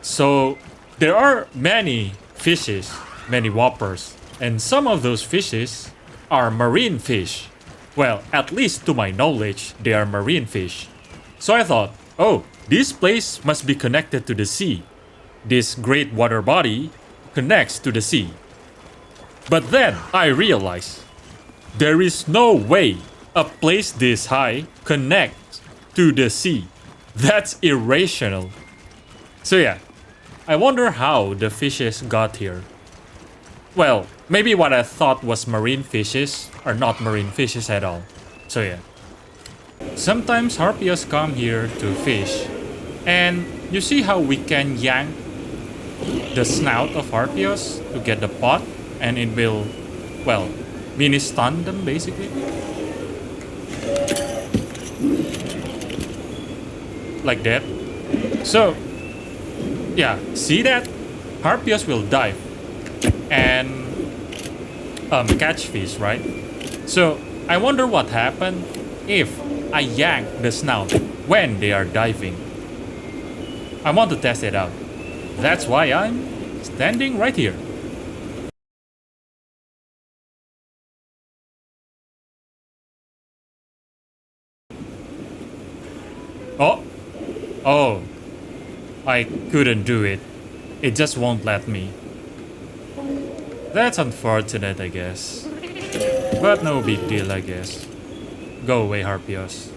So, there are many fishes, many whoppers, and some of those fishes are marine fish. Well, at least to my knowledge, they are marine fish. So I thought, oh, this place must be connected to the sea. This great water body connects to the sea. But then I realized there is no way a place this high connects to the sea. That's irrational. So yeah, I wonder how the fishes got here. Well, maybe what I thought was marine fishes are not marine fishes at all. So yeah. Sometimes Harpios come here to fish. And you see how we can yank the snout of Harpios to get the pot? And it will, well, mini stun them basically. Like that. So, yeah, see that? Harpios will dive and catch fish, right? So I wonder what happened if I yank the snout when they are diving. I want to test it out. That's why I'm standing right here. Oh, I couldn't do it. It just won't let me. That's unfortunate, I guess. But no big deal, I guess. Go away, Harpios.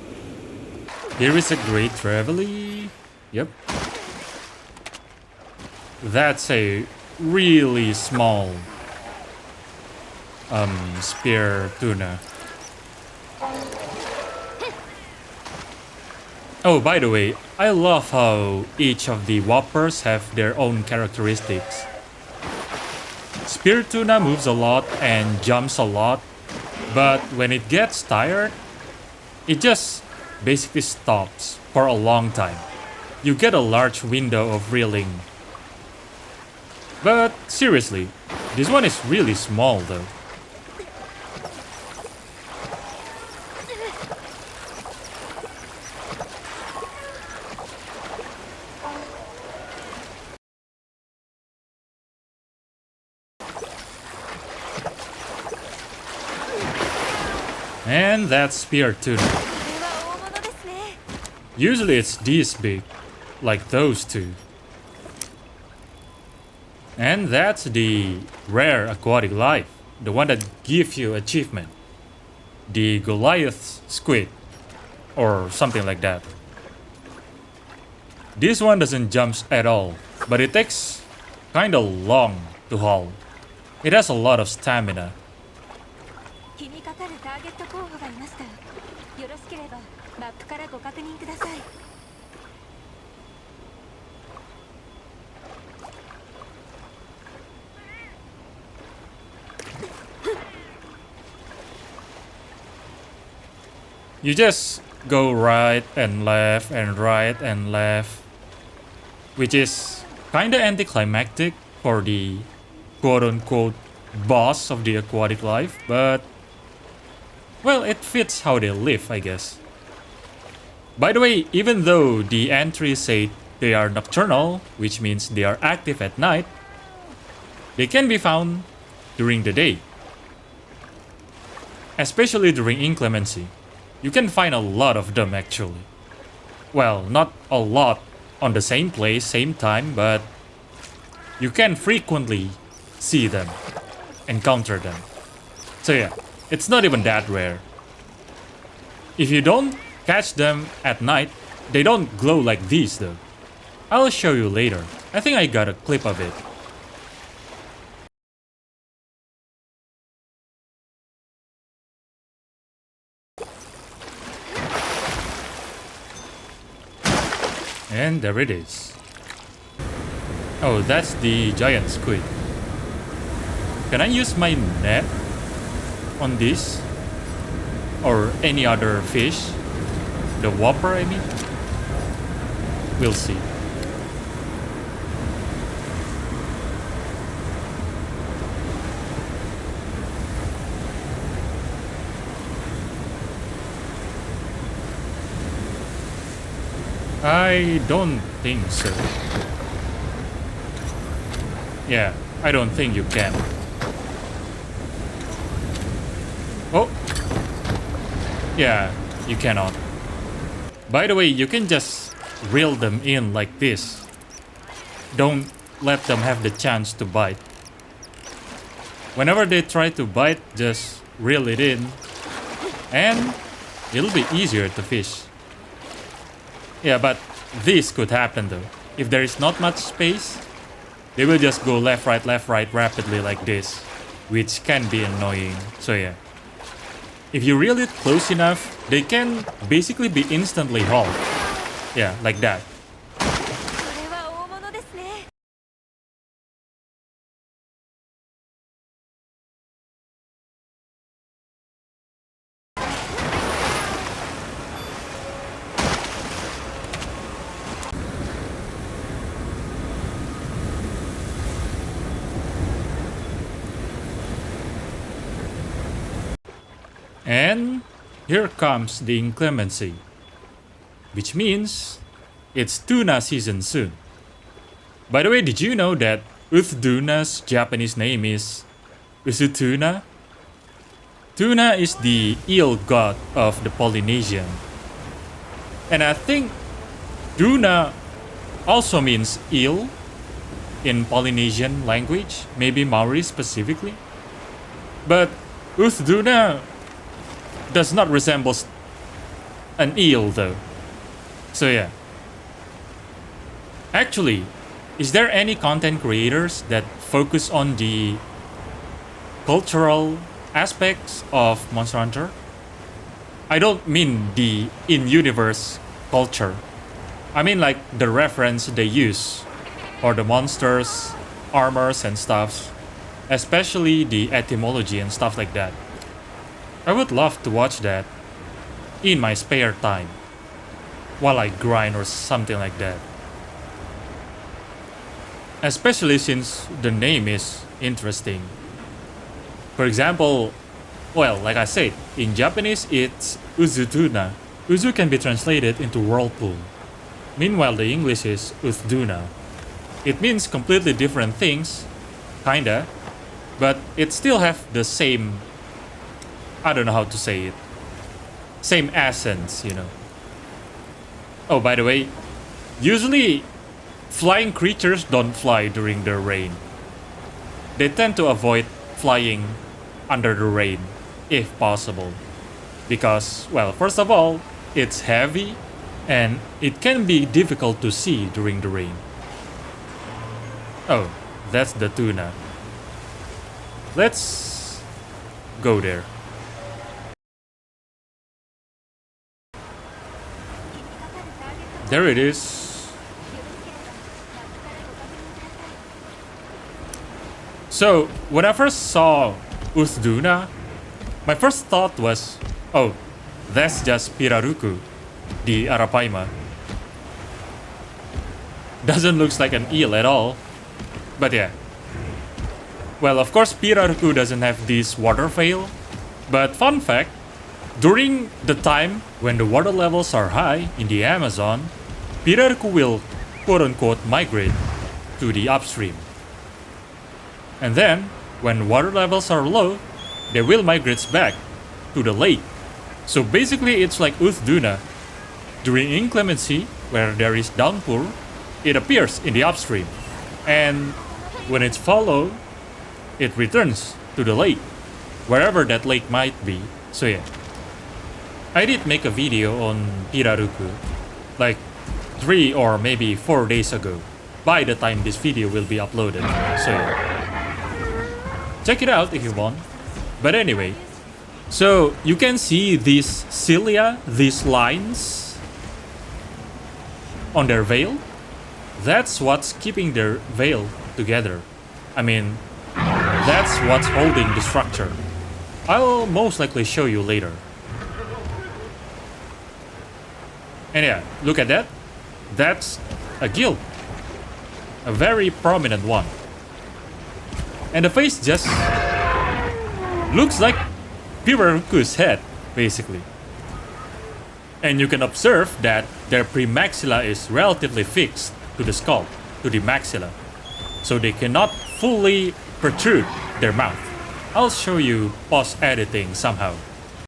Here is a great Trevally. Yep. That's a really small spear tuna. Oh, by the way, I love how each of the whoppers have their own characteristics. Spear tuna moves a lot and jumps a lot, but when it gets tired, it just basically stops for a long time. You get a large window of reeling. But seriously, this one is really small though. And that's spear tuna. Usually it's this big, like those two. And that's the rare aquatic life, the one that gives you achievement. The Goliath squid, or something like that. This one doesn't jump at all, but it takes kinda long to haul. It has a lot of stamina. You just go right and left and right and left, which is kinda anticlimactic for the quote-unquote boss of the aquatic life, but well, it fits how they live, I guess. By the way, even though the entries say they are nocturnal, which means they are active at night, they can be found during the day, especially during inclemency. You can find a lot of them actually. Well, not a lot on the same place, same time, but you can frequently see them, encounter them. So yeah, it's not even that rare. If you don't catch them at night, they don't glow like these though. I'll show you later. I think I got a clip of it. And there it is. Oh, that's the giant squid. Can I use my net on this? Or any other fish? The whopper, I mean? We'll see. I don't think so. Yeah, I don't think you can. Oh! Yeah, you cannot. By the way, you can just reel them in like this. Don't let them have the chance to bite. Whenever they try to bite, just reel it in, and it'll be easier to fish. Yeah, but this could happen though. If there is not much space, they will just go left, right rapidly like this, which can be annoying. So yeah. If you reel it close enough, they can basically be instantly hauled. Yeah, like that. And here comes the inclemency, which means it's tuna season soon. By the way, did you know that Uth Duna's Japanese name is Uth Duna? Tuna is the eel god of the Polynesian. And I think Duna also means eel in Polynesian language, maybe Maori specifically. But Uth Duna does not resemble an eel though. So yeah. Actually, is there any content creators that focus on the cultural aspects of Monster Hunter? I don't mean the in-universe culture. I mean like the reference they use for the monsters, armors and stuff. especially the etymology and stuff like that. I would love to watch that in my spare time while I grind or something like that. Especially since the name is interesting. For example, well, like I said, in Japanese it's Uth Duna. Uzu can be translated into whirlpool. Meanwhile, the English is Uth Duna. It means completely different things, kinda, but it still have the same, I don't know how to say it, same essence, you know. Oh, by the way, usually flying creatures don't fly during the rain. They tend to avoid flying under the rain, if possible. Because, well, first of all, it's heavy and it can be difficult to see during the rain. Oh, that's the tuna. Let's go there. There it is. So, when I first saw Uth Duna, my first thought was, oh, that's just Piraruku, the Arapaima. Doesn't look like an eel at all, but yeah. Well, of course, Piraruku doesn't have this water veil, but fun fact, during the time when the water levels are high in the Amazon, Piraruku will quote-unquote migrate to the upstream. And then, when water levels are low, they will migrate back to the lake. So basically it's like Uth Duna. During inclemency, where there is downpour, it appears in the upstream. And when it's followed, it returns to the lake, wherever that lake might be. So yeah. I did make a video on Piraruku, like 3 or maybe 4 days ago, by the time this video will be uploaded. So yeah. Check it out if you want. But anyway, so you can see these cilia, these lines on their veil. That's what's keeping their veil together. I mean, that's what's holding the structure. I'll most likely show you later. And yeah, look at that. That's a gill. A very prominent one. And the face just looks like Piraruku's head, basically. And you can observe that their premaxilla is relatively fixed to the skull, to the maxilla. So they cannot fully protrude their mouth. I'll show you post-editing somehow.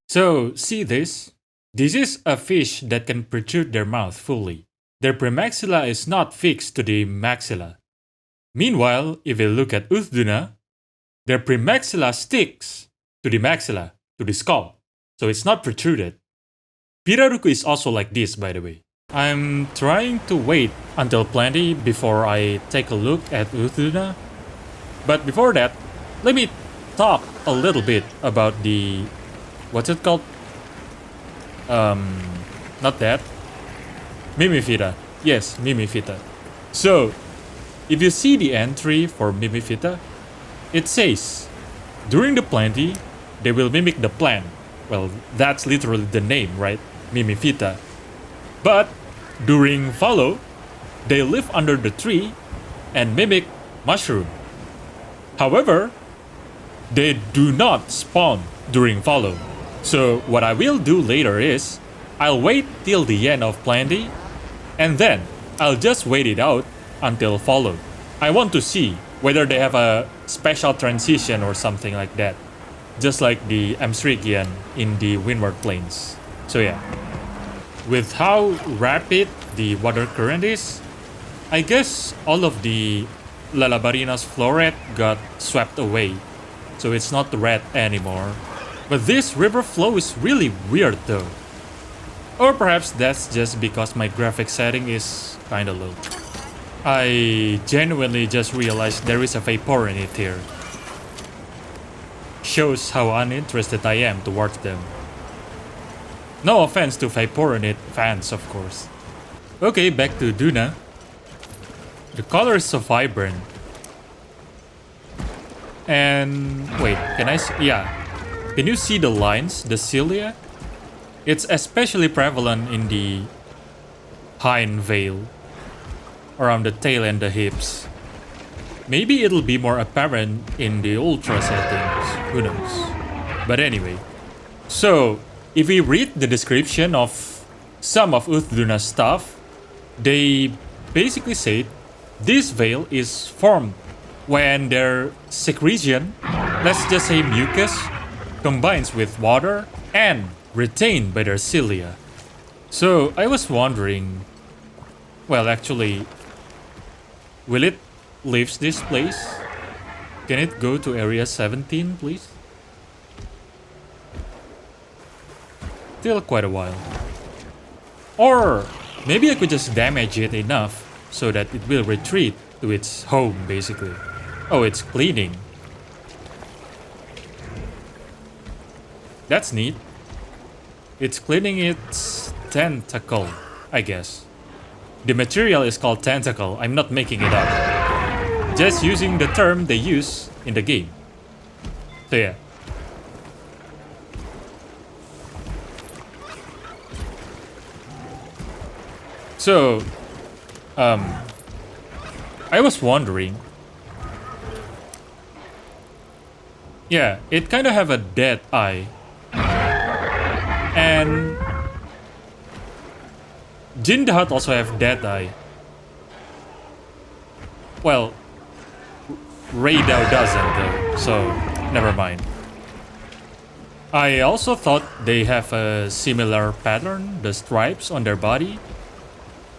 So, see this? This is a fish that can protrude their mouth fully. Their premaxilla is not fixed to the maxilla. Meanwhile, if you look at Uth Duna, their premaxilla sticks to the maxilla, to the skull, so it's not protruded. Piraruku is also like this, by the way. I'm trying to wait until plenty before I take a look at Uth Duna. But before that, let me talk a little bit about the... what's it called? Not that. Mimiphyta. Yes, Mimiphyta. So, if you see the entry for Mimiphyta, it says, during the plenty, they will mimic the plant. Well, that's literally the name, right? Mimiphyta. But during fallow, they live under the tree and mimic mushroom. However, they do not spawn during fallow. So what I will do later is, I'll wait till the end of plenty, and then I'll just wait it out until fallow. I want to see whether they have a special transition or something like that. Just like the Amstrigian in the Windward Plains. So yeah. With how rapid the water current is, I guess all of the Lala Barina's floret got swept away. So it's not red anymore. But this river flow is really weird though. Or perhaps that's just because my graphic setting is kinda low. I genuinely just realized there is a Vaporonid here. Shows how uninterested I am towards them. No offense to Vaporonid fans, of course. Okay, back to Duna. The color is so vibrant. And wait, can I see? Yeah. Can you see the lines, the cilia? It's especially prevalent in the hind veil, around the tail and the hips. Maybe it'll be more apparent in the ultra settings, who knows. But anyway, so if we read the description of some of Uth Duna's stuff, they basically say this veil is formed when their secretion, let's just say mucus, combines with water and retained by their cilia. So I was wondering, well actually, will it leave this place? Can it go to area 17 please? Still quite a while. Or maybe I could just damage it enough so that it will retreat to its home basically. Oh, it's cleaning. That's neat. It's cleaning its tentacle, I guess. The material is called tentacle, I'm not making it up. Just using the term they use in the game. So yeah. So, I was wondering. Yeah, it kind of have a dead eye. And Jin the Hutt also have dead eye. Well, Raidou doesn't though, so never mind. I also thought they have a similar pattern, the stripes on their body.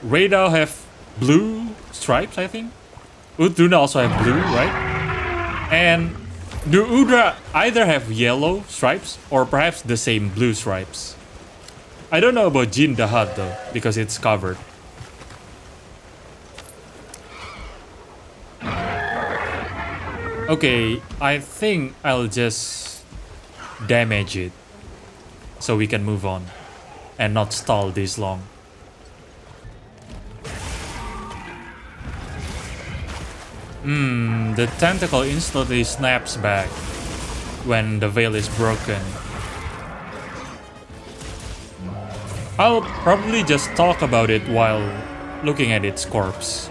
Raidou have blue stripes, I think. Uth Duna also have blue, right? And do Udra either have yellow stripes or perhaps the same blue stripes? I don't know about Jin the Hutt though, because it's covered. Okay, I think I'll just damage it so we can move on and not stall this long. The tentacle instantly snaps back when the veil is broken. I'll probably just talk about it while looking at its corpse.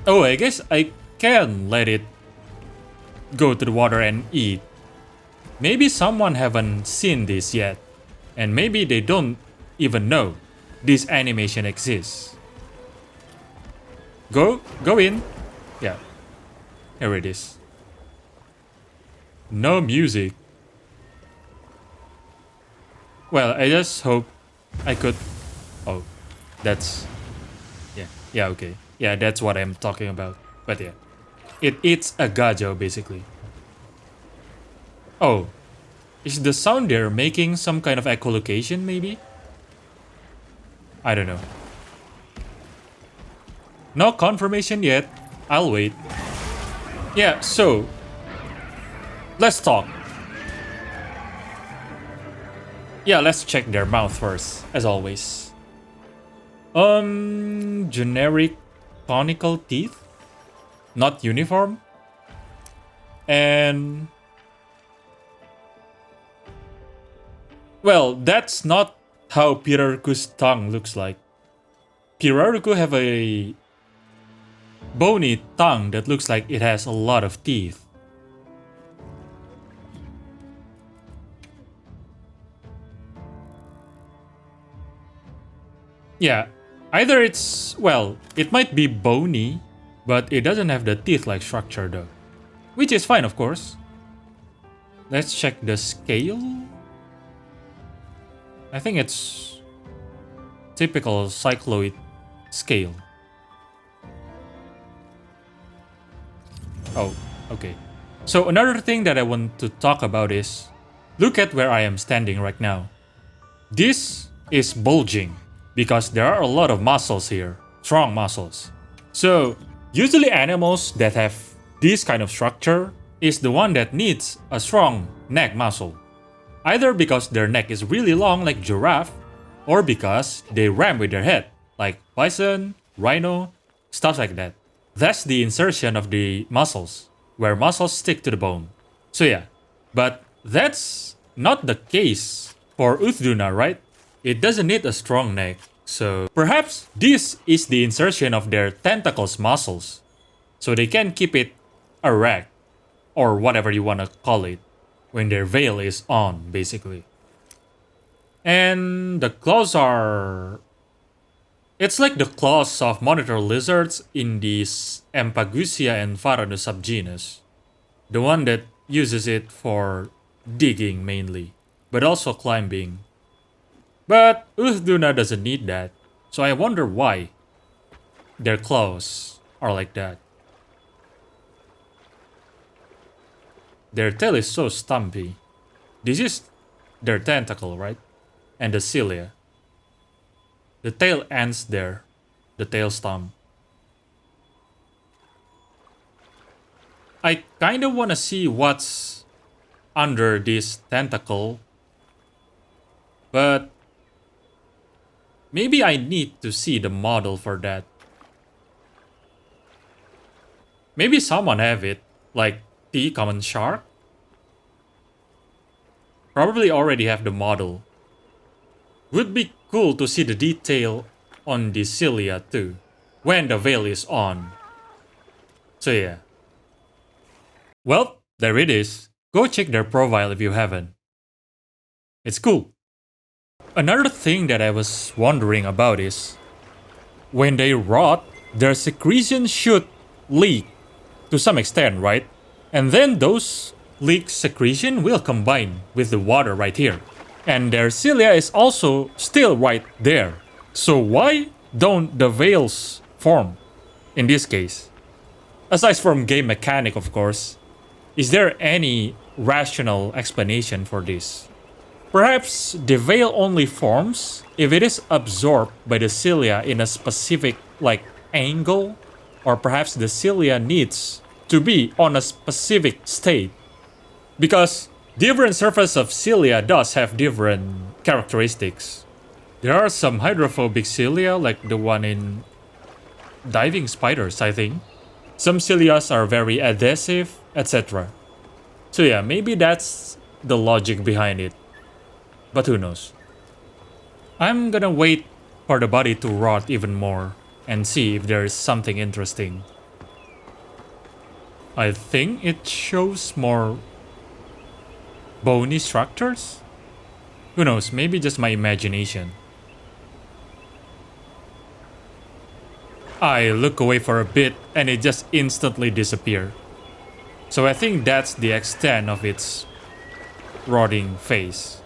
Oh, I guess I can let it go to the water and eat. Maybe someone haven't seen this yet, and maybe they don't even know this animation exists. Go in. Yeah, here it is. No music. Well, I just hope I could. Oh, that's. Yeah, okay. Yeah, that's what I'm talking about. But yeah, it eats a gajo basically. Oh, is the sound there making some kind of echolocation maybe? I don't know. No confirmation yet. I'll wait. Yeah, so let's talk. Yeah, let's check their mouth first, as always. Generic conical teeth, not uniform. And well, that's not how Piraruku's tongue looks like. Piraruku have a bony tongue that looks like it has a lot of teeth. Yeah, either it's, well, it might be bony, but it doesn't have the teeth-like structure though. Which is fine, of course. Let's check the scale. I think it's typical cycloid scale. Oh, okay. So another thing that I want to talk about is, look at where I am standing right now. This is bulging because there are a lot of muscles here, strong muscles. So usually animals that have this kind of structure is the one that needs a strong neck muscle. Either because their neck is really long like giraffe, or because they ram with their head like bison, rhino, stuff like that. That's the insertion of the muscles. where muscles stick to the bone. So yeah, but that's not the case for Uth Duna, right? It doesn't need a strong neck, so perhaps this is the insertion of their tentacles muscles, so they can keep it erect, or whatever you wanna call it, when their veil is on, basically. And the claws are... It's like the claws of monitor lizards in the Empagusia and Varanus subgenus. The one that uses it for digging mainly, but also climbing. But Uth Duna doesn't need that, so I wonder why their claws are like that. Their tail is so stumpy. This is their tentacle, right? And the cilia. The tail ends there, the tail stump. I kinda wanna see what's under this tentacle, but maybe I need to see the model for that. Maybe someone have it, like the common shark? Probably already have the model. Would be cool to see the detail on the cilia too, when the veil is on. So yeah. Well, there it is. Go check their profile if you haven't. It's cool. Another thing that I was wondering about is, when they rot, their secretion should leak to some extent, right? And then those leaked secretion will combine with the water right here. And their cilia is also still right there. So why don't the veils form in this case? Aside from game mechanic, of course, is there any rational explanation for this? Perhaps the veil only forms if it is absorbed by the cilia in a specific angle, or perhaps the cilia needs to be on a specific state. Because different surface of cilia does have different characteristics. There are some hydrophobic cilia, like the one in diving spiders, I think. Some cilia are very adhesive, etc. So yeah, maybe that's the logic behind it. But who knows? I'm gonna wait for the body to rot even more and see if there is something interesting. I think it shows more bony structures? Who knows, maybe just my imagination. I look away for a bit and it just instantly disappeared. So I think that's the extent of its rotting phase.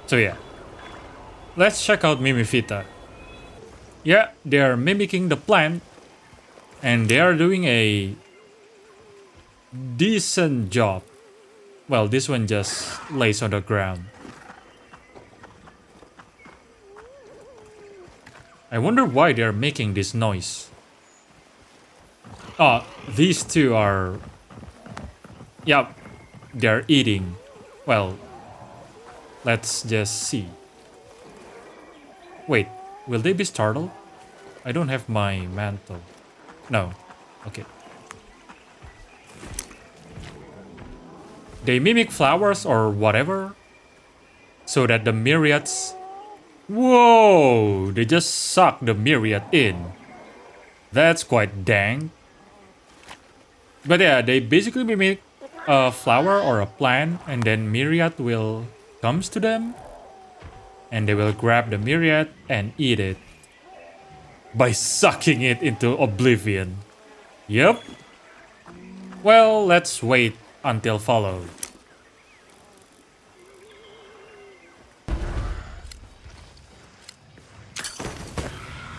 So yeah, let's check out Mimiphyta. Yeah, they are mimicking the plant and they are doing a decent job. Well, this one just lays on the ground. I wonder why they're making this noise. Oh, these two are... Yup, they're eating. Well, let's just see. Wait, will they be startled? I don't have my mantle. No, okay. They mimic flowers or whatever, so that the myriads... Whoa! They just suck the myriad in. That's quite dang. But yeah, they basically mimic a flower or a plant, and then myriad will comes to them, and they will grab the myriad and eat it by sucking it into oblivion. Yep. Well, let's wait until followed.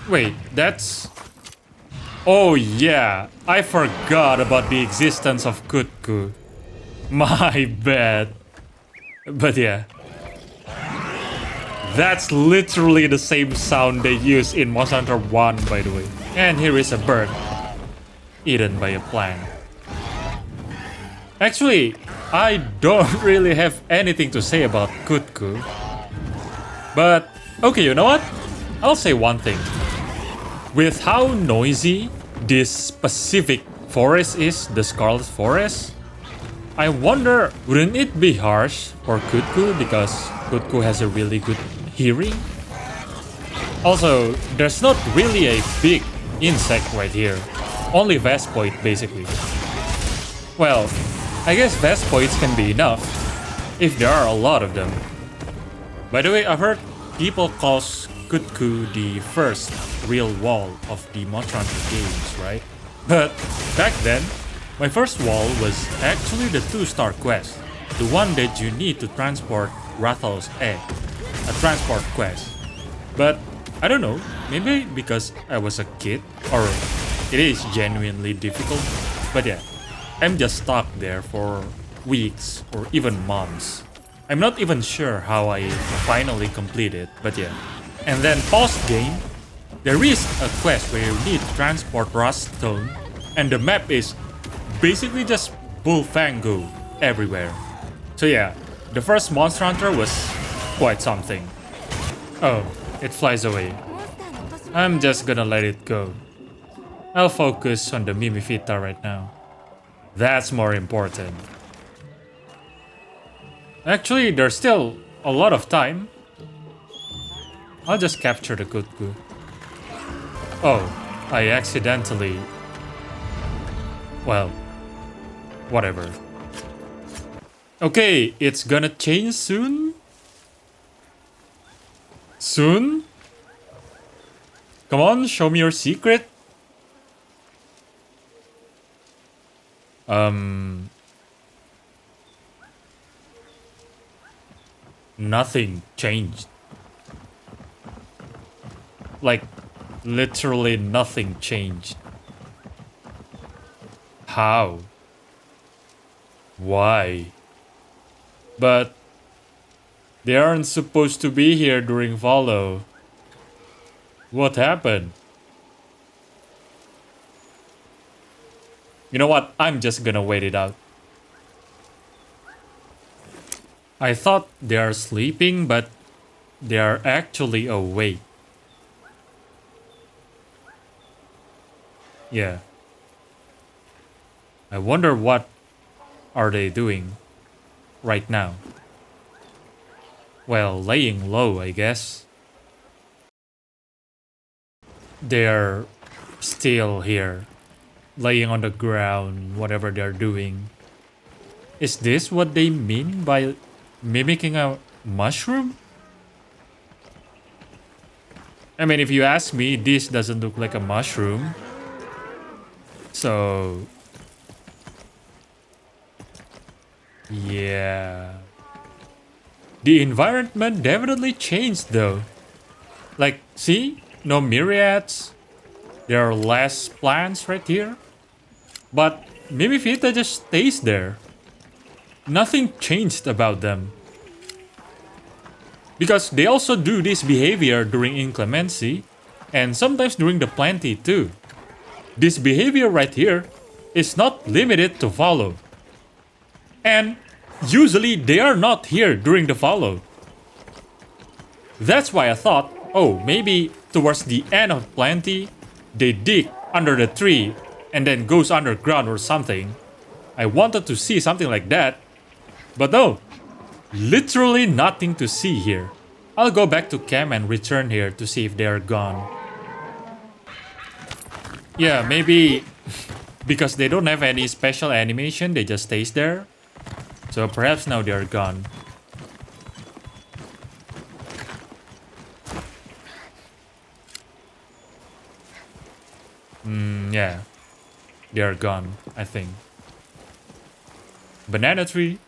Wait, that's... Oh yeah, I forgot about the existence of Kut-ku. My bad. But yeah. That's literally the same sound they use in Monster Hunter 1, by the way. And here is a bird eaten by a plant. Actually, I don't really have anything to say about Kut-ku. But, okay, you know what? I'll say one thing. With how noisy this specific forest is the Scarlet Forest, I wonder, wouldn't it be harsh for Kut-ku because Kut-ku has a really good hearing? Also, there's not really a big insect right here. Only Vespoid, basically. Well, I guess Vespoids can be enough if there are a lot of them. By the way, I've heard people call Kut-ku the first real wall of the Monster Hunter games, right? But back then, my first wall was actually the 2-star quest, the one that you need to transport Rathal's egg, a transport quest. But I don't know, maybe because I was a kid, or it is genuinely difficult. But yeah, I'm just stuck there for weeks or even months. I'm not even sure how I finally complete it, but yeah. And then post-game, there is a quest where you need to transport Rust Stone, and the map is basically just Bullfango everywhere. So yeah, the first Monster Hunter was quite something. Oh, it flies away. I'm just gonna let it go. I'll focus on the Mimiphyta right now. That's more important. Actually, there's still a lot of time. I'll just capture the Kut-ku. Oh, I accidentally... Well, whatever. Okay, it's gonna change soon? Soon? Come on, show me your secret. Nothing changed. Like, literally nothing changed. How? Why? But they aren't supposed to be here during follow. What happened? You know what? I'm just gonna wait it out. I thought they are sleeping, but they are actually awake. Yeah. I wonder what are they doing right now. Well, laying low, I guess. They're still here, laying on the ground, whatever they're doing. Is this what they mean by mimicking a mushroom? I mean, if you ask me, this doesn't look like a mushroom. So... yeah. The environment definitely changed though. Like, see? No myriads. There are less plants right here. But Mimiphyta just stays there. Nothing changed about them. Because they also do this behavior during inclemency. And sometimes during the plenty too. This behavior right here is not limited to follow. And usually they are not here during the follow. That's why I thought, oh, maybe towards the end of plenty, they dig under the tree and then goes underground or something. I wanted to see something like that. But no, literally nothing to see here. I'll go back to camp and return here to see if they're gone. Yeah, maybe because they don't have any special animation, they just stays there. So perhaps now they're gone. Yeah. They're gone, I think. Banana tree.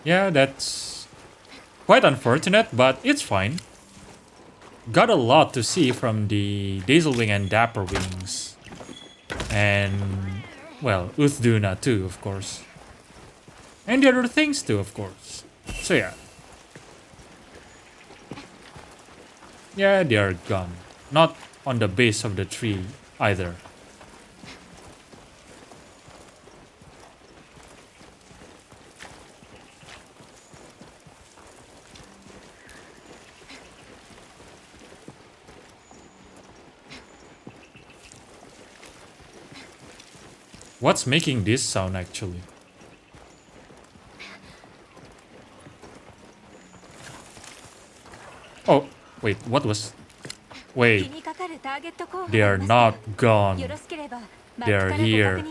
Yeah, that's quite unfortunate, but it's fine. Got a lot to see from the Dazzlewing and Dapperwings. And, well, Uth Duna too, of course. And the other things too, of course. So yeah. Yeah, they are gone. Not on the base of the tree either. What's making this sound actually? Oh, wait, what was... Wait, they are not gone. They are here.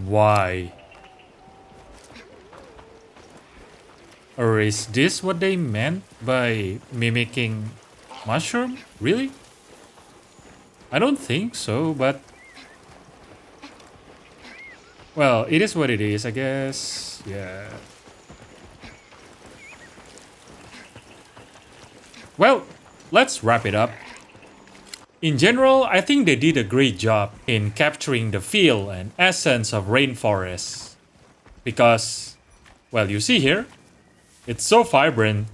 Why? Or is this what they meant by mimicking mushroom? Really? I don't think so, but... Well, it is what it is, I guess. Yeah. Well, let's wrap it up. In general, I think they did a great job in capturing the feel and essence of rainforests. Because, well, you see here, it's so vibrant.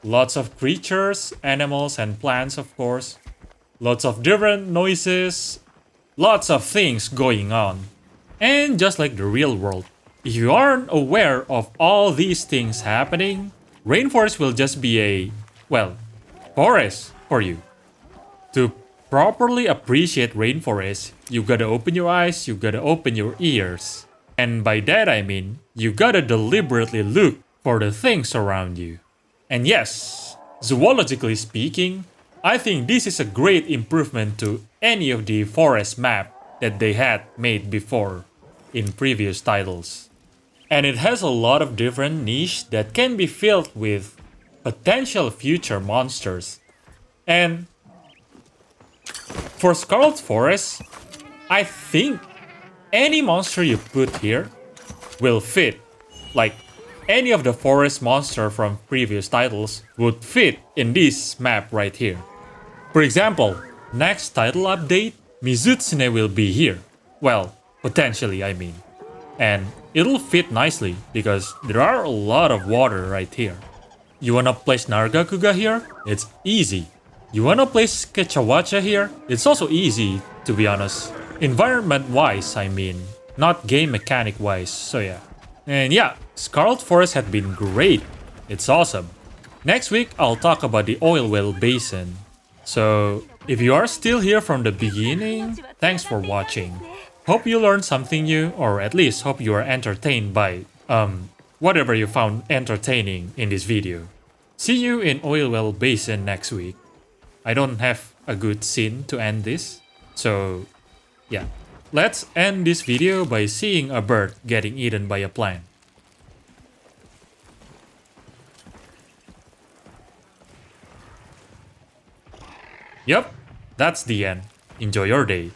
Lots of creatures, animals, and plants, of course. Lots of different noises. Lots of things going on. And just like the real world, if you aren't aware of all these things happening, rainforest will just be a, well, forest for you. To properly appreciate rainforest, you gotta open your eyes, you gotta open your ears. And by that I mean, you gotta deliberately look for the things around you. And yes, zoologically speaking, I think this is a great improvement to any of the forest map that they had made before in previous titles. And it has a lot of different niche that can be filled with potential future monsters. And for Scarlet Forest, I think any monster you put here will fit. Like any of the forest monster from previous titles would fit in this map right here. For example, next title update, Mizutsune will be here. Well, potentially I mean. And it'll fit nicely because there are a lot of water right here. You wanna place Nargacuga here? It's easy. You wanna place Kechawacha here? It's also easy, to be honest. Environment wise, I mean. Not game mechanic wise, so yeah. And yeah, Scarlet Forest had been great. It's awesome. Next week, I'll talk about the Oil Well Basin. So, if you are still here from the beginning, thanks for watching. Hope you learned something new, or at least hope you are entertained by, whatever you found entertaining in this video. See you in Oil Well Basin next week. I don't have a good scene to end this, so yeah. Let's end this video by seeing a bird getting eaten by a plant. Yup, that's the end. Enjoy your day.